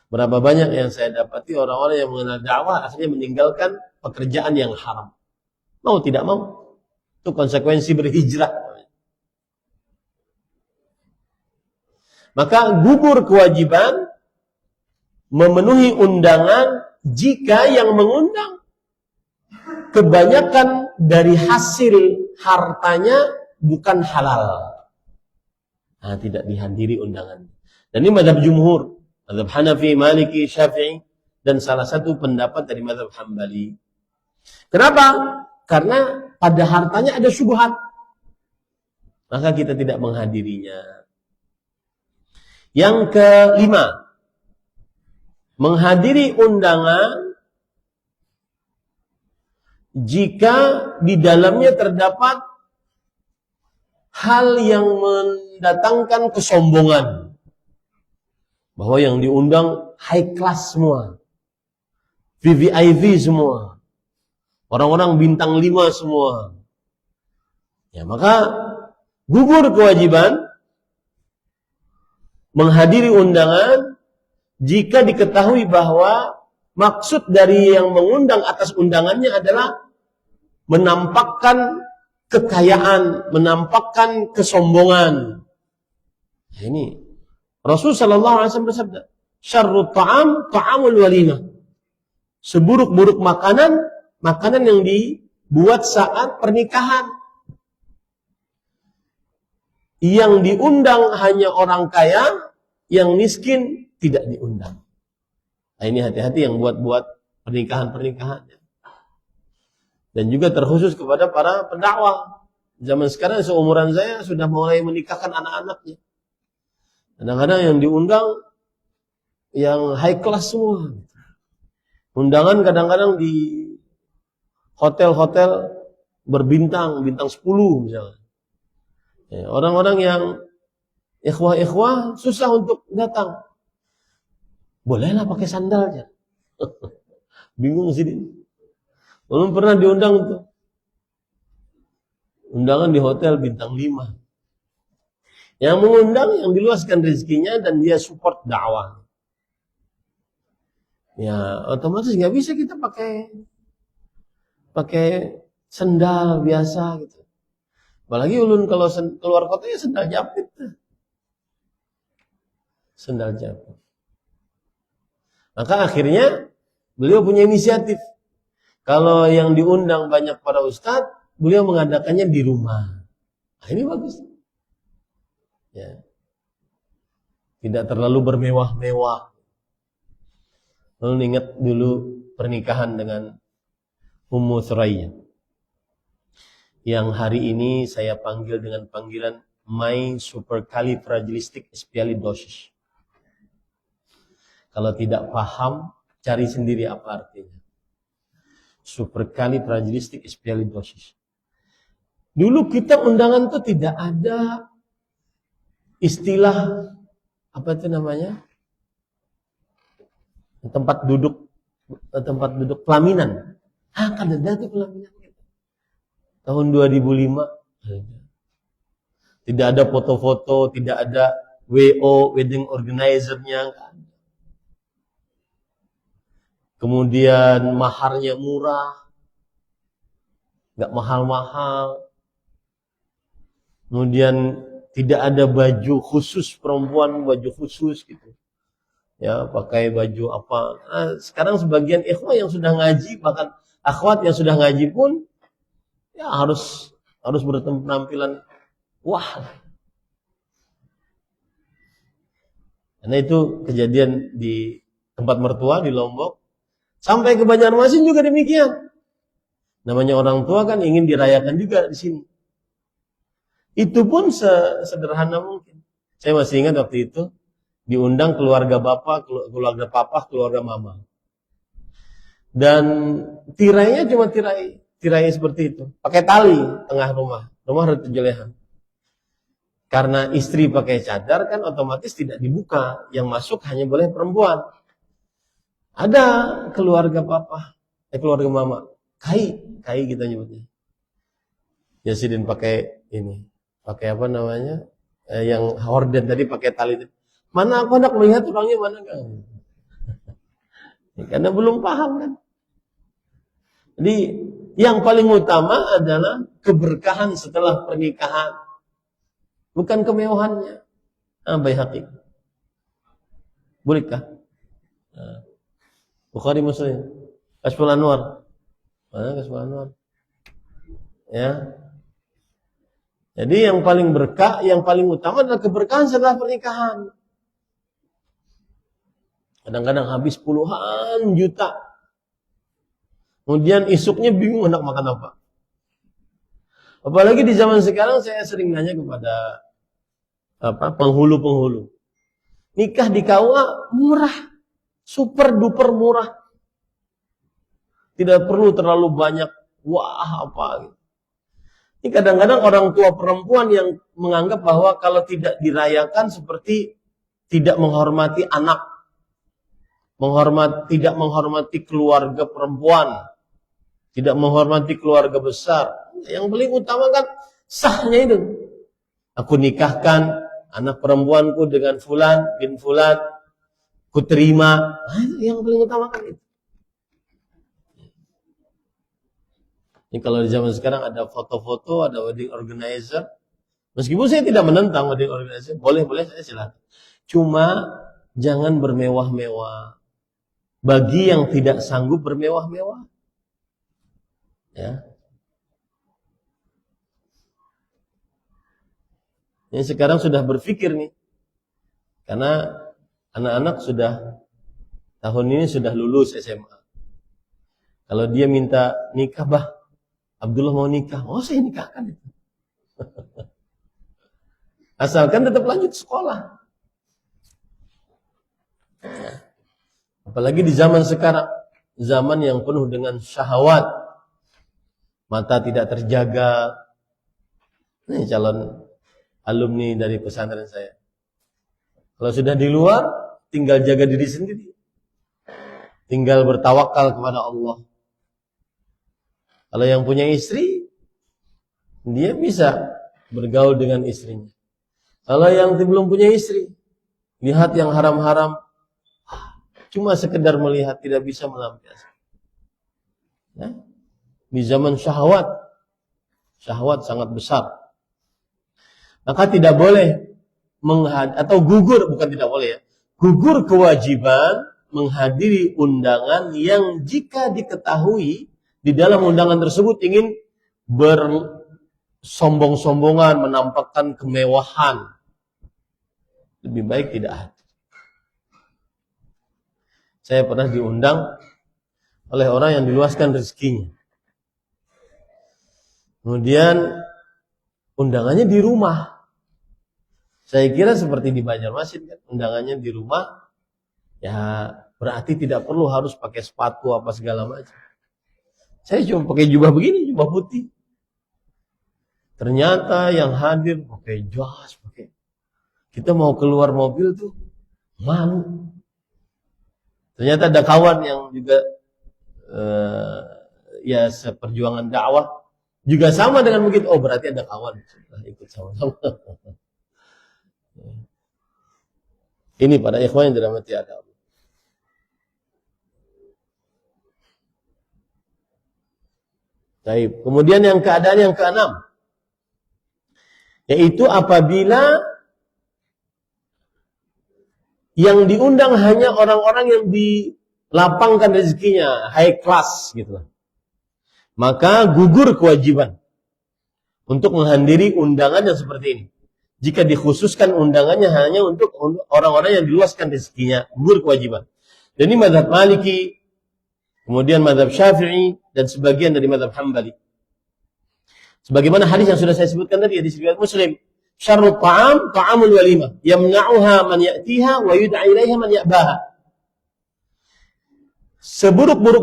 Berapa banyak yang saya dapati orang-orang yang mengenal dakwah, akhirnya meninggalkan pekerjaan yang haram. Mau tidak mau, itu konsekuensi berhijrah. Maka gugur kewajiban memenuhi undangan jika yang mengundang kebanyakan dari hasil hartanya bukan halal. Nah, tidak dihadiri undangan. Dan ini mazhab jumhur, mazhab Hanafi, Maliki, Syafi'i, dan salah satu pendapat dari mazhab Hambali. Kenapa? Karena pada hartanya ada syubhat. Maka kita tidak menghadirinya. Yang kelima, menghadiri undangan jika di dalamnya terdapat hal yang mendatangkan kesombongan. Bahwa yang diundang high class semua. VVIP semua. Orang-orang bintang 5 semua. Ya, maka gugur kewajiban menghadiri undangan jika diketahui bahwa maksud dari yang mengundang atas undangannya adalah menampakkan kekayaan, menampakkan kesombongan. Nah, ini Rasul sallallahu alaihi wasallam bersabda, "Syarrut ta'am ta'amul walimah." Seburuk-buruk makanan yang dibuat saat pernikahan. Yang diundang hanya orang kaya, yang miskin tidak diundang. Nah, ini hati-hati yang buat pernikahan-pernikahan. Dan juga terkhusus kepada para pendakwah. Zaman sekarang seumuran saya sudah mulai menikahkan anak-anaknya. Kadang-kadang yang diundang yang high class semua. Undangan kadang-kadang di hotel-hotel berbintang, bintang 10 misalnya. Ya, orang-orang yang ikhwah-ikhwah susah untuk datang. Bolehlah pakai sandalnya. Bingung sih. Belum pernah diundang tuh. Undangan di hotel bintang 5. Yang mengundang yang diluaskan rezekinya dan dia support dakwah. Ya, otomatis nggak bisa kita pakai sendal biasa gitu. Apalagi ulun kalau keluar kota ya sendal jepit. Sendal jepit. Maka akhirnya beliau punya inisiatif. Kalau yang diundang banyak para ustadz, beliau mengadakannya di rumah. Nah, ini bagus. Ya. Tidak terlalu bermewah-mewah. Lalu ingat dulu pernikahan dengan Ummu Thuraya, yang hari ini saya panggil dengan panggilan My Supercalifragilisticexpialidocious. Kalau tidak paham, cari sendiri apa artinya. Supercalifragilisticexpialidocious. Dulu kita undangan tuh tidak ada istilah apa itu namanya? Tempat duduk pelaminan. Kan ada tuh pelaminan. Tahun 2005 tidak ada foto-foto, tidak ada WO, wedding organizer-nya. Kemudian maharnya murah, nggak mahal-mahal. Kemudian tidak ada baju khusus perempuan, baju khusus gitu. Ya, pakai baju apa. Nah, sekarang sebagian ikhwah yang sudah ngaji, bahkan akhwat yang sudah ngaji pun ya harus berpenampilan wah. Karena itu kejadian di tempat mertua di Lombok. Sampai ke Banjarmasin juga demikian. Namanya orang tua kan ingin dirayakan juga di sini. Itu pun sederhana mungkin. Saya masih ingat waktu itu diundang keluarga bapak, keluarga papa, keluarga mama. Dan tirainya cuma tirai seperti itu. Pakai tali tengah rumah. Rumah ada 7 leher. Karena istri pakai cadar kan otomatis tidak dibuka. Yang masuk hanya boleh perempuan. Ada keluarga papa, keluarga mama. Kai kita nyebutnya. Yasidin pakai ini. Pakai apa namanya? Yang horden tadi pakai tali. Mana aku hendak melihat orangnya mana enggak. Karena belum paham kan. Jadi yang paling utama adalah keberkahan setelah pernikahan. Bukan kemewahannya. Baihaqi. Bolehkah? Bukhari Muslim. Kashful Anwar. Mana Kashful Anwar? Ya. Jadi yang paling berkah, yang paling utama adalah keberkahan setelah pernikahan. Kadang-kadang habis puluhan juta. Kemudian isuknya bingung hendak makan apa. Apalagi di zaman sekarang saya sering nanya kepada penghulu. Nikah di KUA murah. Super duper murah. Tidak perlu terlalu banyak wah apa gitu. Ini kadang-kadang orang tua perempuan yang menganggap bahwa kalau tidak dirayakan seperti tidak menghormati anak. Tidak menghormati keluarga perempuan. Tidak menghormati keluarga besar. Yang paling utama kan sahnya itu. Aku nikahkan anak perempuanku dengan fulan bin fulan. Ku terima. Yang paling utama kan itu. Ini kalau di zaman sekarang ada foto-foto, ada wedding organizer. Meskipun saya tidak menentang wedding organizer. Boleh-boleh saya silakan. Cuma jangan bermewah-mewah. Bagi yang tidak sanggup bermewah-mewah. Ya. Ini sekarang sudah berpikir nih. Karena anak-anak sudah tahun ini sudah lulus SMA. Kalau dia minta nikah, Abdullah mau nikah. Oh, saya nikahkan itu. Asalkan tetap lanjut sekolah. Ya. Apalagi di zaman sekarang, zaman yang penuh dengan syahwat, mata tidak terjaga. Ini calon alumni dari pesantren saya. Kalau sudah di luar, tinggal jaga diri sendiri. Tinggal bertawakal kepada Allah. Kalau yang punya istri, dia bisa bergaul dengan istrinya. Kalau yang belum punya istri, lihat yang haram-haram, cuma sekedar melihat, tidak bisa melampiaskan. Ya? Di zaman syahwat sangat besar. Maka tidak boleh atau gugur, bukan tidak boleh ya, gugur kewajiban menghadiri undangan yang jika diketahui di dalam undangan tersebut ingin bersombong-sombongan, menampakkan kemewahan. Lebih baik tidak hadir. Saya pernah diundang oleh orang yang diluaskan rezekinya. Kemudian undangannya di rumah. Saya kira seperti di Banjarmasin kan, undangannya di rumah. Ya berarti tidak perlu harus pakai sepatu apa segala macam. Saya cuma pakai jubah begini, jubah putih. Ternyata yang hadir pakai jas, pakai. Kita mau keluar mobil tuh malu. Ternyata ada kawan yang juga ya seperjuangan dakwah juga sama dengan begitu. Oh berarti ada kawan sudah ikut sama-sama. Ini para ikhwan yang dirahmati Allah. Baik. Kemudian yang keadaan yang keenam, yaitu apabila yang diundang hanya orang-orang yang dilapangkan rezekinya, high class gitu. Maka gugur kewajiban untuk menghadiri undangan yang seperti ini. Jika dikhususkan undangannya hanya untuk orang-orang yang diluaskan rezekinya, gugur kewajiban. Dan ini mazhab Maliki, kemudian mazhab Syafi'i, dan sebagian dari mazhab Hambali. Sebagaimana hadis yang sudah saya sebutkan tadi, hadis riwayat Muslim, syarrut ta'am ta'amul walimah, yamna'uha man ya'tiha wa yud'a ilaiha man ya'baha. Seburuk-buruk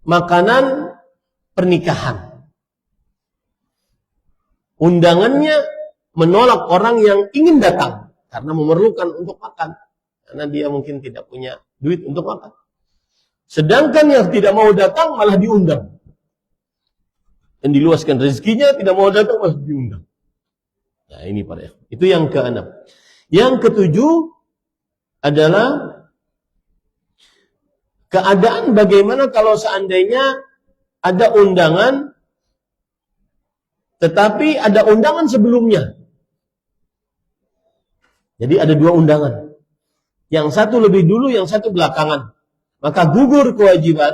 makanan pernikahan. Undangannya menolak orang yang ingin datang karena memerlukan untuk makan, karena dia mungkin tidak punya duit untuk makan. Sedangkan yang tidak mau datang malah diundang. Dan diluaskan rezekinya, tidak mau datang malah diundang. Nah ini pada itu yang keenam. Yang ketujuh adalah keadaan bagaimana kalau seandainya ada undangan, tetapi ada undangan sebelumnya. Jadi ada dua undangan. Yang satu lebih dulu, yang satu belakangan. Maka gugur kewajiban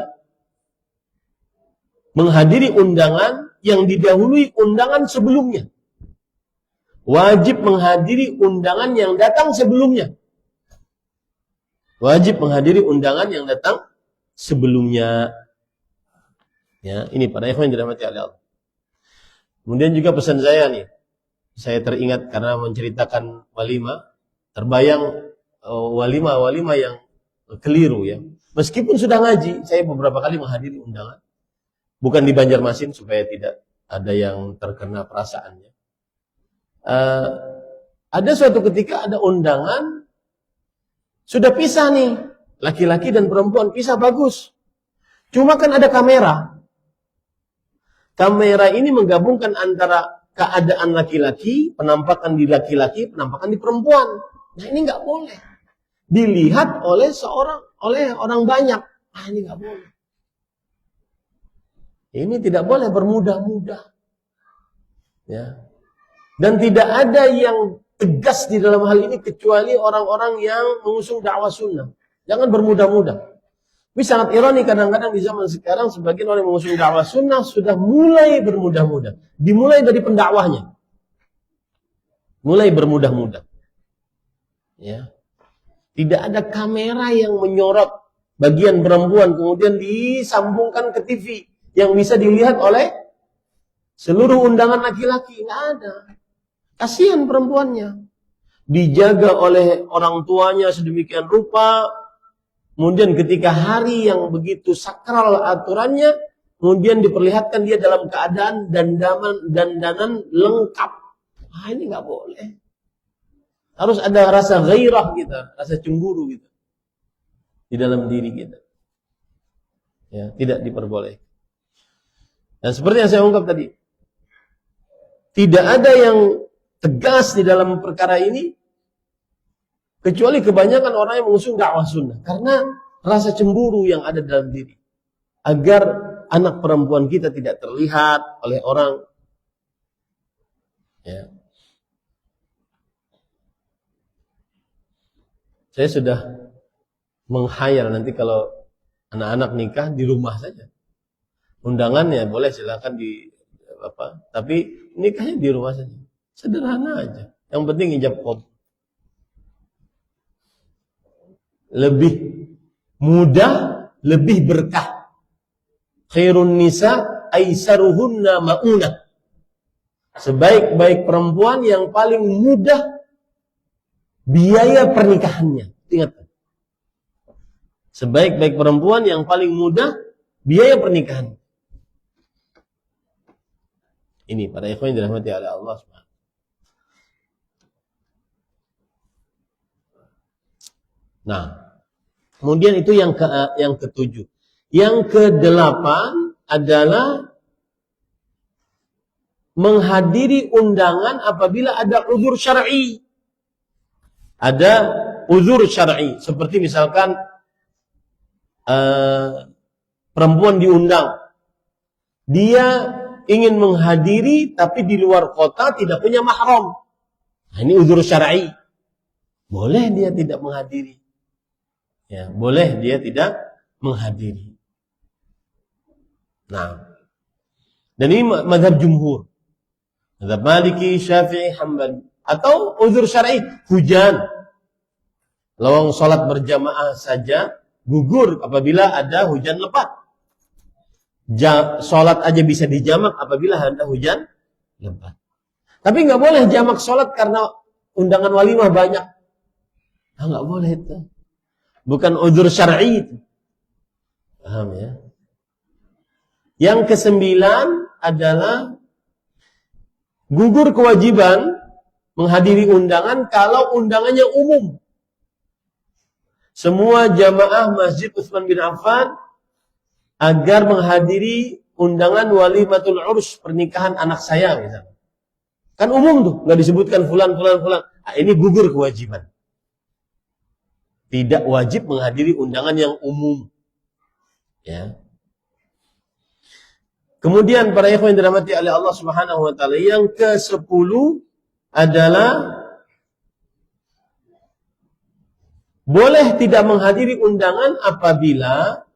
menghadiri undangan yang didahului undangan sebelumnya. Wajib menghadiri undangan yang datang sebelumnya. Wajib menghadiri undangan yang datang sebelumnya. Ya, ini para ikhwan yang dirahmati Allah. Kemudian juga pesan saya nih. Saya teringat karena menceritakan walimah, terbayang walimah yang keliru ya. Meskipun sudah ngaji, saya beberapa kali menghadiri undangan. Bukan di Banjarmasin supaya tidak ada yang terkena perasaannya. Ada suatu ketika ada undangan, sudah pisah nih, laki-laki dan perempuan pisah bagus. Cuma kan ada kamera. Kamera ini menggabungkan antara keadaan laki-laki, penampakan di laki-laki, penampakan di perempuan. Nah ini nggak boleh dilihat oleh orang banyak. Ah ini nggak boleh. Ini tidak boleh bermudah-mudah. Ya. Dan tidak ada yang tegas di dalam hal ini kecuali orang-orang yang mengusung dakwah sunnah. Jangan bermudah-mudah. Tapi sangat ironi kadang-kadang di zaman sekarang sebagian orang yang mengusung dakwah sunnah sudah mulai bermudah-mudah. Dimulai dari pendakwahnya. Mulai bermudah-mudah. Ya. Tidak ada kamera yang menyorot bagian perempuan kemudian disambungkan ke TV yang bisa dilihat oleh seluruh undangan laki-laki. Nggak ada. Kasihan perempuannya. Dijaga oleh orang tuanya sedemikian rupa. Kemudian ketika hari yang begitu sakral aturannya, kemudian diperlihatkan dia dalam keadaan dandanan lengkap. Ah ini nggak boleh. Harus ada rasa ghairah kita, rasa cemburu kita di dalam diri kita. Ya, tidak diperbolehkan. Dan seperti yang saya ungkap tadi, tidak ada yang tegas di dalam perkara ini kecuali kebanyakan orang yang mengusung dakwah sunnah. Karena rasa cemburu yang ada dalam diri. Agar anak perempuan kita tidak terlihat oleh orang. Ya. Saya sudah menghayal nanti kalau anak-anak nikah di rumah saja. Undangannya boleh silakan tapi nikahnya di rumah saja. Sederhana aja. Yang penting hijab qab. Lebih mudah, lebih berkah. Khairun nisa aisaruhunna ma'unah. Sebaik-baik perempuan yang paling mudah biaya pernikahannya. Ingat. Sebaik-baik perempuan yang paling mudah biaya pernikahan. Ini para ikhwan yang dirahmati oleh Allah SWT. Nah, kemudian itu yang ketujuh. Yang kedelapan adalah menghadiri undangan apabila ada uzur syar'i. Ada uzur syar'i, seperti misalkan perempuan diundang, dia ingin menghadiri tapi di luar kota tidak punya mahram. Nah, ini uzur syar'i. Boleh dia tidak menghadiri. Ya, boleh dia tidak menghadiri. Nah, dan ini mazhab jumhur. Mazhab Maliki, Syafi'i, Hambali. Atau uzur syar'i, hujan. Lawang sholat berjamaah saja gugur apabila ada hujan lebat. Sholat aja bisa dijamak apabila ada hujan lebat. Tapi nggak boleh jamak sholat karena undangan walimah banyak. Nah, nggak boleh itu. Bukan uzur syar'i itu. Paham ya? Yang kesembilan adalah gugur kewajiban menghadiri undangan kalau undangannya umum. Semua jamaah Masjid Utsman bin Affan agar menghadiri undangan walimatul urs, pernikahan anak saya misalnya. Kan umum tuh, nggak disebutkan fulan. Nah, ini gugur kewajiban. Tidak wajib menghadiri undangan yang umum. Ya. Kemudian para ikhwan yang dirahmati oleh Allah Subhanahu wa taala, yang ke-10 adalah boleh tidak menghadiri undangan apabila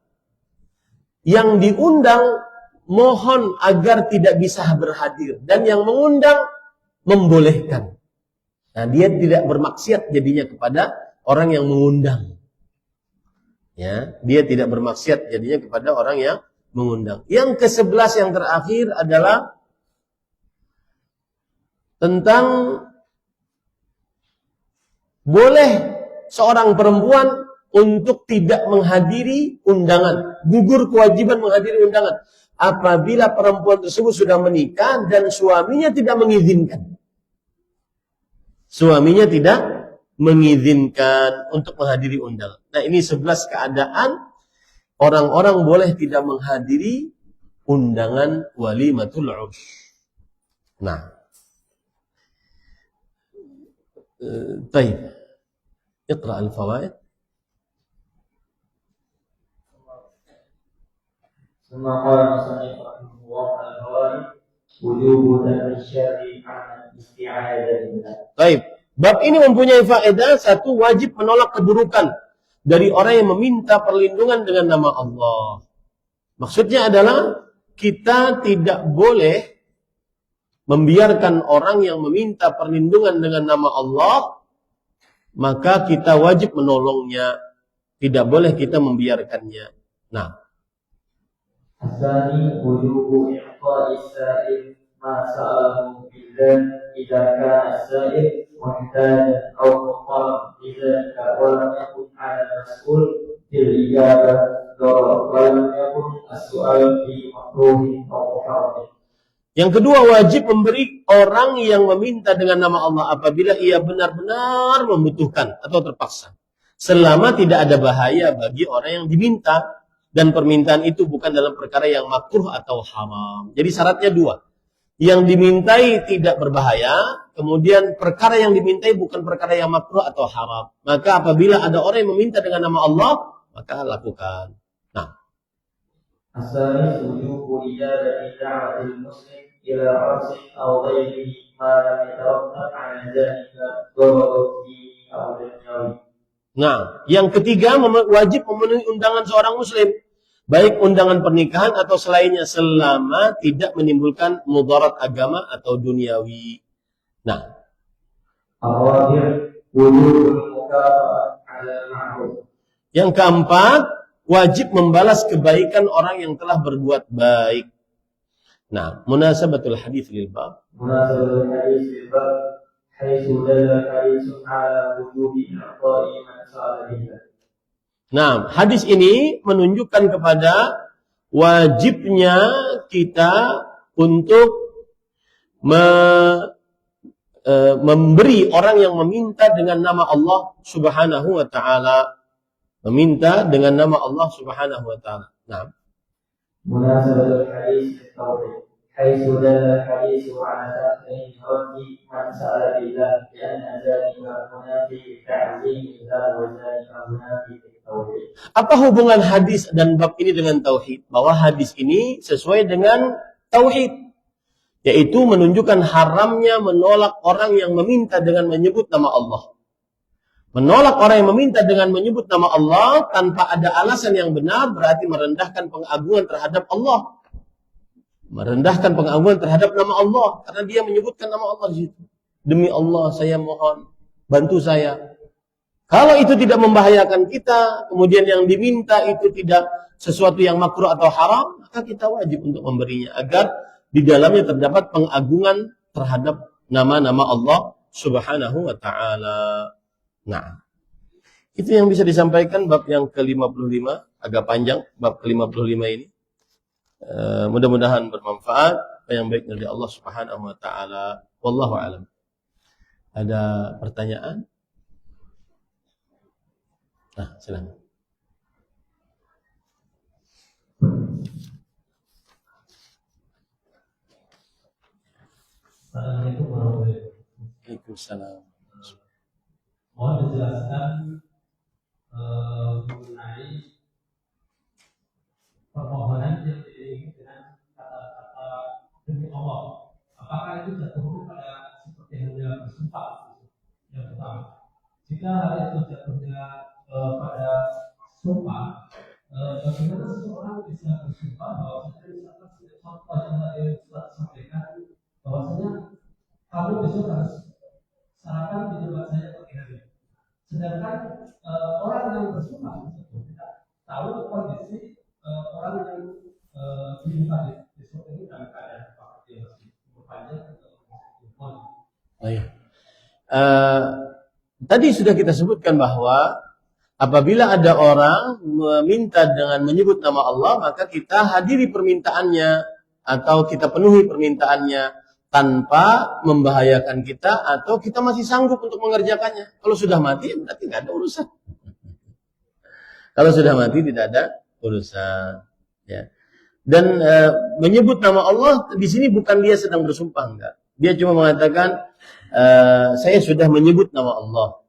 yang diundang mohon agar tidak bisa berhadir dan yang mengundang membolehkan. Nah, dia tidak bermaksiat jadinya kepada orang yang mengundang. Ya, dia tidak bermaksiat jadinya kepada orang yang mengundang. Yang ke-11 yang terakhir adalah tentang boleh seorang perempuan untuk tidak menghadiri undangan, gugur kewajiban menghadiri undangan apabila perempuan tersebut sudah menikah dan suaminya tidak mengizinkan. Suaminya tidak mengizinkan untuk menghadiri undangan. Nah, ini 11 keadaan orang-orang boleh tidak menghadiri undangan walimatul urs. Nah, baik. Iqra al-fawaid. ثم قال المصنف رحمه الله الفوائد وجوب دفع الشر عن الاستعاذة بالله. Baik. Bab ini mempunyai faedah. Satu, wajib menolak keburukan dari orang yang meminta perlindungan dengan nama Allah. Maksudnya adalah kita tidak boleh membiarkan orang yang meminta perlindungan dengan nama Allah, maka kita wajib menolongnya. Tidak boleh kita membiarkannya. Nah, الثاني وجوب إعطاء السائل ما سأله بالله إذا كان السائل محتاجا أو مضطرا لذلك ولم يكن على المسؤول بالإجابة ضرر ولم يكن السؤال في مكروه أو محرم. yang kedua, wajib memberi orang yang meminta dengan nama Allah apabila ia benar-benar membutuhkan atau terpaksa. Selama tidak ada bahaya bagi orang yang diminta. Dan permintaan itu bukan dalam perkara yang makruh atau haram. Jadi syaratnya dua. Yang dimintai tidak berbahaya. Kemudian perkara yang dimintai bukan perkara yang makruh atau haram. Maka apabila ada orang yang meminta dengan nama Allah, maka lakukan. Nah. الثالث وجوب إجابة دعوة المسلم إلى عرس أو غيره ما لم يترتب على ذلك ضرر ديني أو دنيوي. Nah, yang ketiga, wajib memenuhi undangan seorang muslim, baik undangan pernikahan atau selainnya, selama tidak menimbulkan mudarat agama atau duniawi. Nah, yang keempat, wajib membalas kebaikan orang yang telah berbuat baik. Nah, munasabatul hadis lil bab. Munasabatul hadis lil bab haitsu dalla haditsun ala wujubi i'ta'i man sa'ala billah. Nah, hadis ini menunjukkan kepada wajibnya kita untuk memberi orang yang meminta dengan nama Allah Subhanahu wa taala. Meminta dengan nama Allah Subhanahu wa taala. Nah. Munasabatul hadis at-tauhid. Haitsu dalla haditsu ala tahrim raddi man sa'ala billah li'anna dzalika munafi ta'zimillah wa dzalika munafi tauhid. Apa hubungan hadis dan bab ini dengan tauhid? Bahwa hadis ini sesuai dengan tauhid, yaitu menunjukkan haramnya menolak orang yang meminta dengan menyebut nama Allah. Menolak orang yang meminta dengan menyebut nama Allah tanpa ada alasan yang benar berarti merendahkan pengagungan terhadap Allah. Merendahkan pengagungan terhadap nama Allah karena dia menyebutkan nama Allah di situ. Demi Allah saya mohon bantu saya. Kalau itu tidak membahayakan kita, kemudian yang diminta itu tidak sesuatu yang makruh atau haram, maka kita wajib untuk memberinya agar di dalamnya terdapat pengagungan terhadap nama-nama Allah Subhanahu wa taala. Nah, itu yang bisa disampaikan bab yang ke-55, agak panjang bab ke-55 ini. Mudah-mudahan bermanfaat, apa yang baik dari Allah Subhanahu wa taala. Wallahu a'lam. Ada pertanyaan? Nah, silakan. Assalamualaikum warahmatullahi wabarakatuh. Waalaikumsalam. Mohon dijelaskan mengenai permohonan yang diiringi dengan kata-kata demi Allah. Apakah itu jatuh hukum pada seperti halnya bersumpah? Yang pertama, jika hal itu jatuhnya pada sumpah, bagaimana seseorang bisa bersumpah bahwa misalkan contoh yang tadi Ustaz sampaikan bahwasanya kamu besok harus sarapan di tempat saya pagi hari. Sedangkan orang yang bersumpah tidak tahu kondisi orang yang diminta besok ini dalam keadaan apa dia masih berpanjang atau tadi sudah kita sebutkan bahwa apabila ada orang meminta dengan menyebut nama Allah, maka kita hadiri permintaannya atau kita penuhi permintaannya tanpa membahayakan kita atau kita masih sanggup untuk mengerjakannya. Kalau sudah mati berarti tidak ada urusan. Kalau sudah mati tidak ada urusan. Ya. Dan menyebut nama Allah di sini bukan dia sedang bersumpah, enggak. Dia cuma mengatakan saya sudah menyebut nama Allah.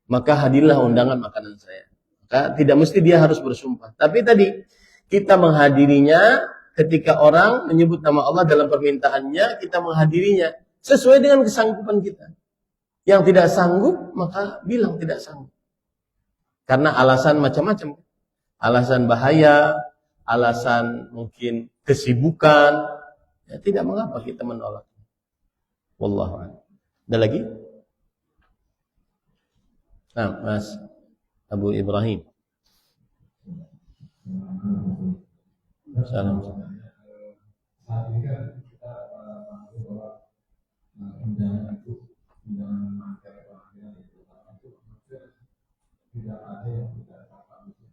Maka hadirlah undangan makanan saya. Maka tidak mesti dia harus bersumpah. Tapi tadi kita menghadirinya ketika orang menyebut nama Allah dalam permintaannya, kita menghadirinya sesuai dengan kesanggupan kita. Yang tidak sanggup, maka bilang tidak sanggup. Karena alasan macam-macam. Alasan bahaya, alasan mungkin kesibukan. Ya, tidak mengapa kita menolak. Wallahu a'lam. Ada lagi? Nah, Mas Abu Ibrahim. Salam. Saat ini kan kita mampu bahwa undangan itu undangan materi panggilan itu tidak ada yang tidak dapat itu.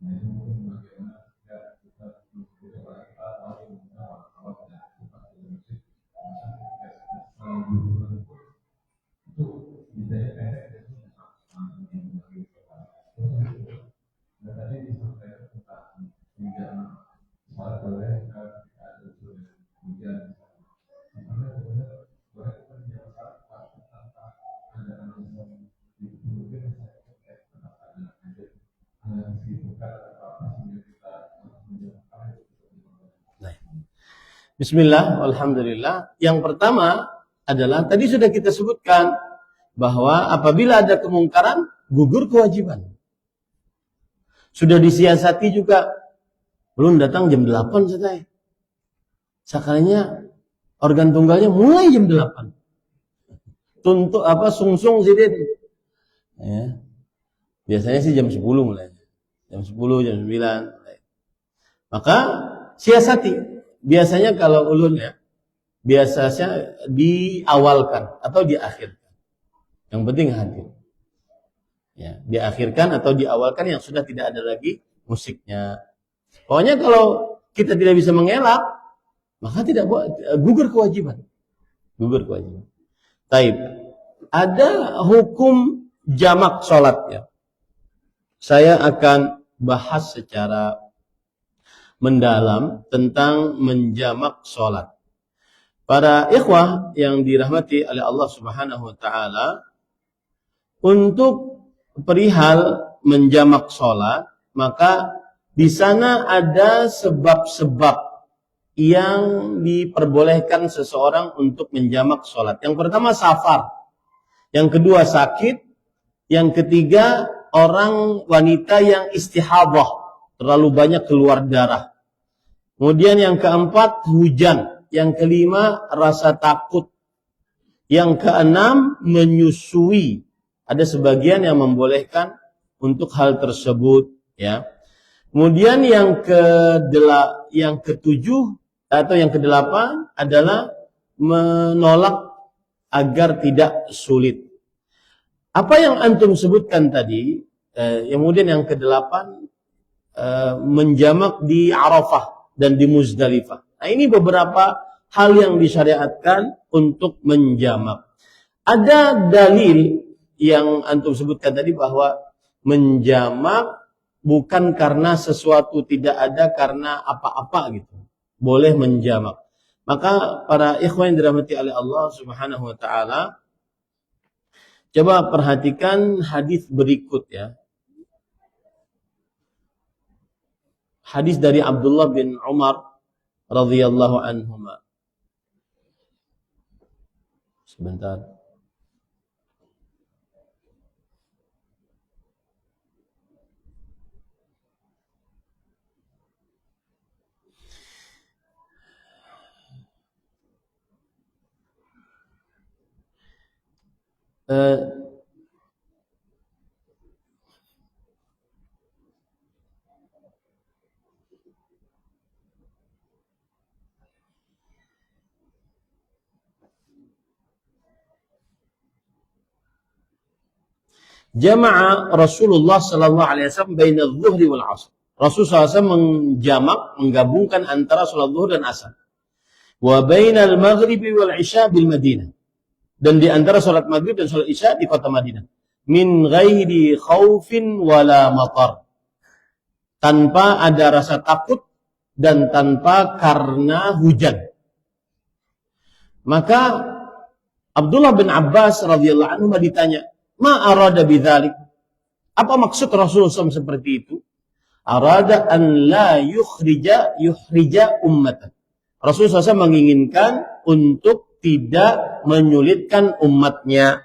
Nah itu mungkin bagaimana kita mengikuti orang kita tahu bahwa kalau tidak dapat itu itu bisa pendek itu dan tadi disampaikan tentang pinjaman soal boleh ada kemudian karena sebenarnya boleh kita menjawab tentang ada alasan mungkin saya terkait tentang ada kesibukan atau apa sehingga kita menjawab. Bismillah, alhamdulillah. Yang pertama adalah tadi sudah kita sebutkan bahwa apabila ada kemungkaran gugur kewajiban. Sudah disiasati juga. Belum datang jam 8 setelah. Sekalinya organ tunggalnya mulai jam 8. Tuntuk apa sungsung sidin. Ya. Biasanya sih jam 10 mulai. Jam 10, jam 9. Maka siasati. biasanya kalau ulun ya, biasanya diawalkan atau diakhirkan. Yang penting hadir. Ya, diakhirkan atau diawalkan yang sudah tidak ada lagi musiknya. Pokoknya kalau kita tidak bisa mengelak, maka tidak gugur kewajiban. Gugur kewajiban. Taib. Ada hukum jamak sholat ya. Saya akan bahas secara mendalam tentang menjamak sholat. Para ikhwah yang dirahmati oleh Allah Subhanahu wa taala, untuk perihal menjamak sholat, maka di sana ada sebab-sebab yang diperbolehkan seseorang untuk menjamak sholat. Yang pertama safar, yang kedua sakit, yang ketiga orang wanita yang istihadah, terlalu banyak keluar darah. Kemudian yang keempat hujan, yang kelima rasa takut, yang keenam menyusui. Ada sebagian yang membolehkan untuk hal tersebut, ya. Kemudian yang ketujuh atau yang kedelapan adalah menolak agar tidak sulit. Apa yang antum sebutkan tadi, kemudian yang kedelapan menjamak di Arafah dan di Muzdalifah. Nah, ini beberapa hal yang disyariatkan untuk menjamak. Ada dalil yang antum sebutkan tadi bahwa menjamak bukan karena sesuatu tidak ada karena apa-apa gitu. Boleh menjamak. Maka para ikhwan yang dirahmati oleh Allah Subhanahu wa taala, coba perhatikan hadis berikut ya. Hadis dari Abdullah bin Umar radhiyallahu anhuma. Sebentar. Jama'a Rasulullah sallallahu alaihi wasallam baina adh-dhuhri wal 'ashr. Rasulullah SAW menjamak, menggabungkan antara salat zuhur dan asar. Wa baina al-maghribi wal 'isya bil Madinah. Dan di antara salat maghrib dan salat isya di kota Madinah. Min ghairi khaufin wala matar. Tanpa ada rasa takut dan tanpa karena hujan. Maka Abdullah bin Abbas radhiyallahu anhu ditanya, "Ma arada bidzalik?" Apa maksud Rasulullah SAW seperti itu? Arada an la yukhrija ummatan. Rasulullah SAW menginginkan untuk tidak menyulitkan umatnya.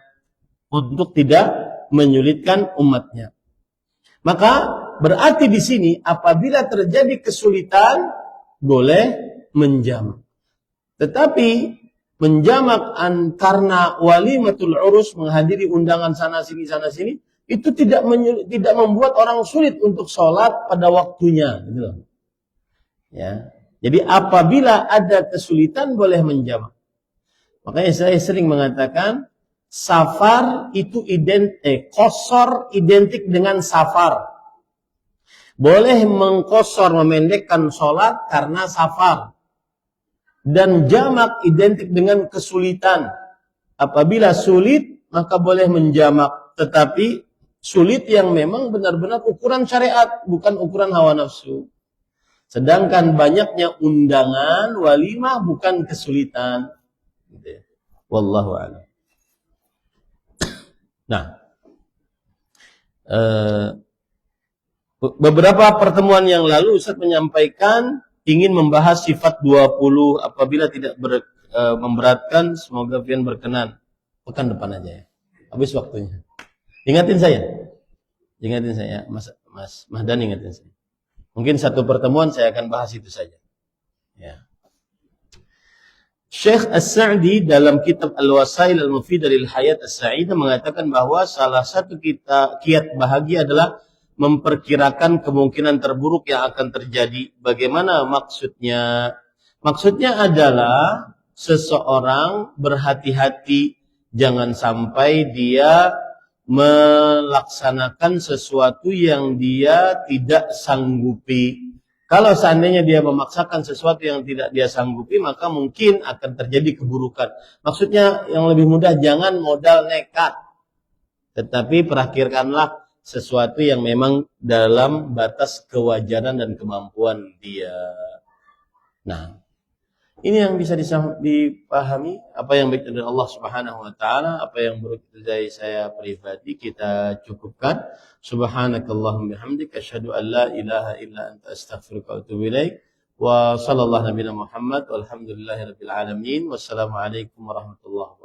Untuk tidak menyulitkan umatnya. Maka berarti di sini apabila terjadi kesulitan boleh menjamak. Tetapi menjamak karena walimatul urus, menghadiri undangan sana sini itu tidak membuat orang sulit untuk sholat pada waktunya, gitu. Ya. Jadi apabila ada kesulitan boleh menjamak. Makanya saya sering mengatakan safar itu qasar identik dengan safar. Boleh mengqasar, memendekkan sholat karena safar. Dan jamak identik dengan kesulitan. Apabila sulit, maka boleh menjamak. Tetapi sulit yang memang benar-benar ukuran syariat, bukan ukuran hawa nafsu. Sedangkan banyaknya undangan, walimah bukan kesulitan. Wallahu a'lam. Nah, beberapa pertemuan yang lalu Ustaz menyampaikan ingin membahas sifat 20 apabila tidak memberatkan, semoga Fian berkenan. Pekan depan aja ya. Habis waktunya. Ingatin saya. Mas Mahdan ingatin saya. Mungkin satu pertemuan saya akan bahas itu saja. Ya. Syekh As-Sa'di dalam kitab Al-Wasail Al-Mufidah lil Hayat As-Sa'idah mengatakan bahwa salah satu kiat bahagia adalah memperkirakan kemungkinan terburuk yang akan terjadi. Bagaimana maksudnya? Maksudnya adalah seseorang berhati-hati jangan sampai dia melaksanakan sesuatu yang dia tidak sanggupi. Kalau seandainya dia memaksakan sesuatu yang tidak dia sanggupi, maka mungkin akan terjadi keburukan. Maksudnya yang lebih mudah, jangan modal nekat. Tetapi perakhirkanlah sesuatu yang memang dalam batas kewajaran dan kemampuan dia. Nah, ini yang bisa dipahami, apa yang baik dari Allah Subhanahu wa taala, apa yang buruk dari saya pribadi kita cukupkan. Subhanakallahumma bihamdika asyhadu an la ilaha illa anta astaghfiruka wa atubu ilaik. Wa sallallahu nabiyana Muhammad walhamdulillahirabbil alamin. Wassalamualaikum warahmatullahi wabarakatuh.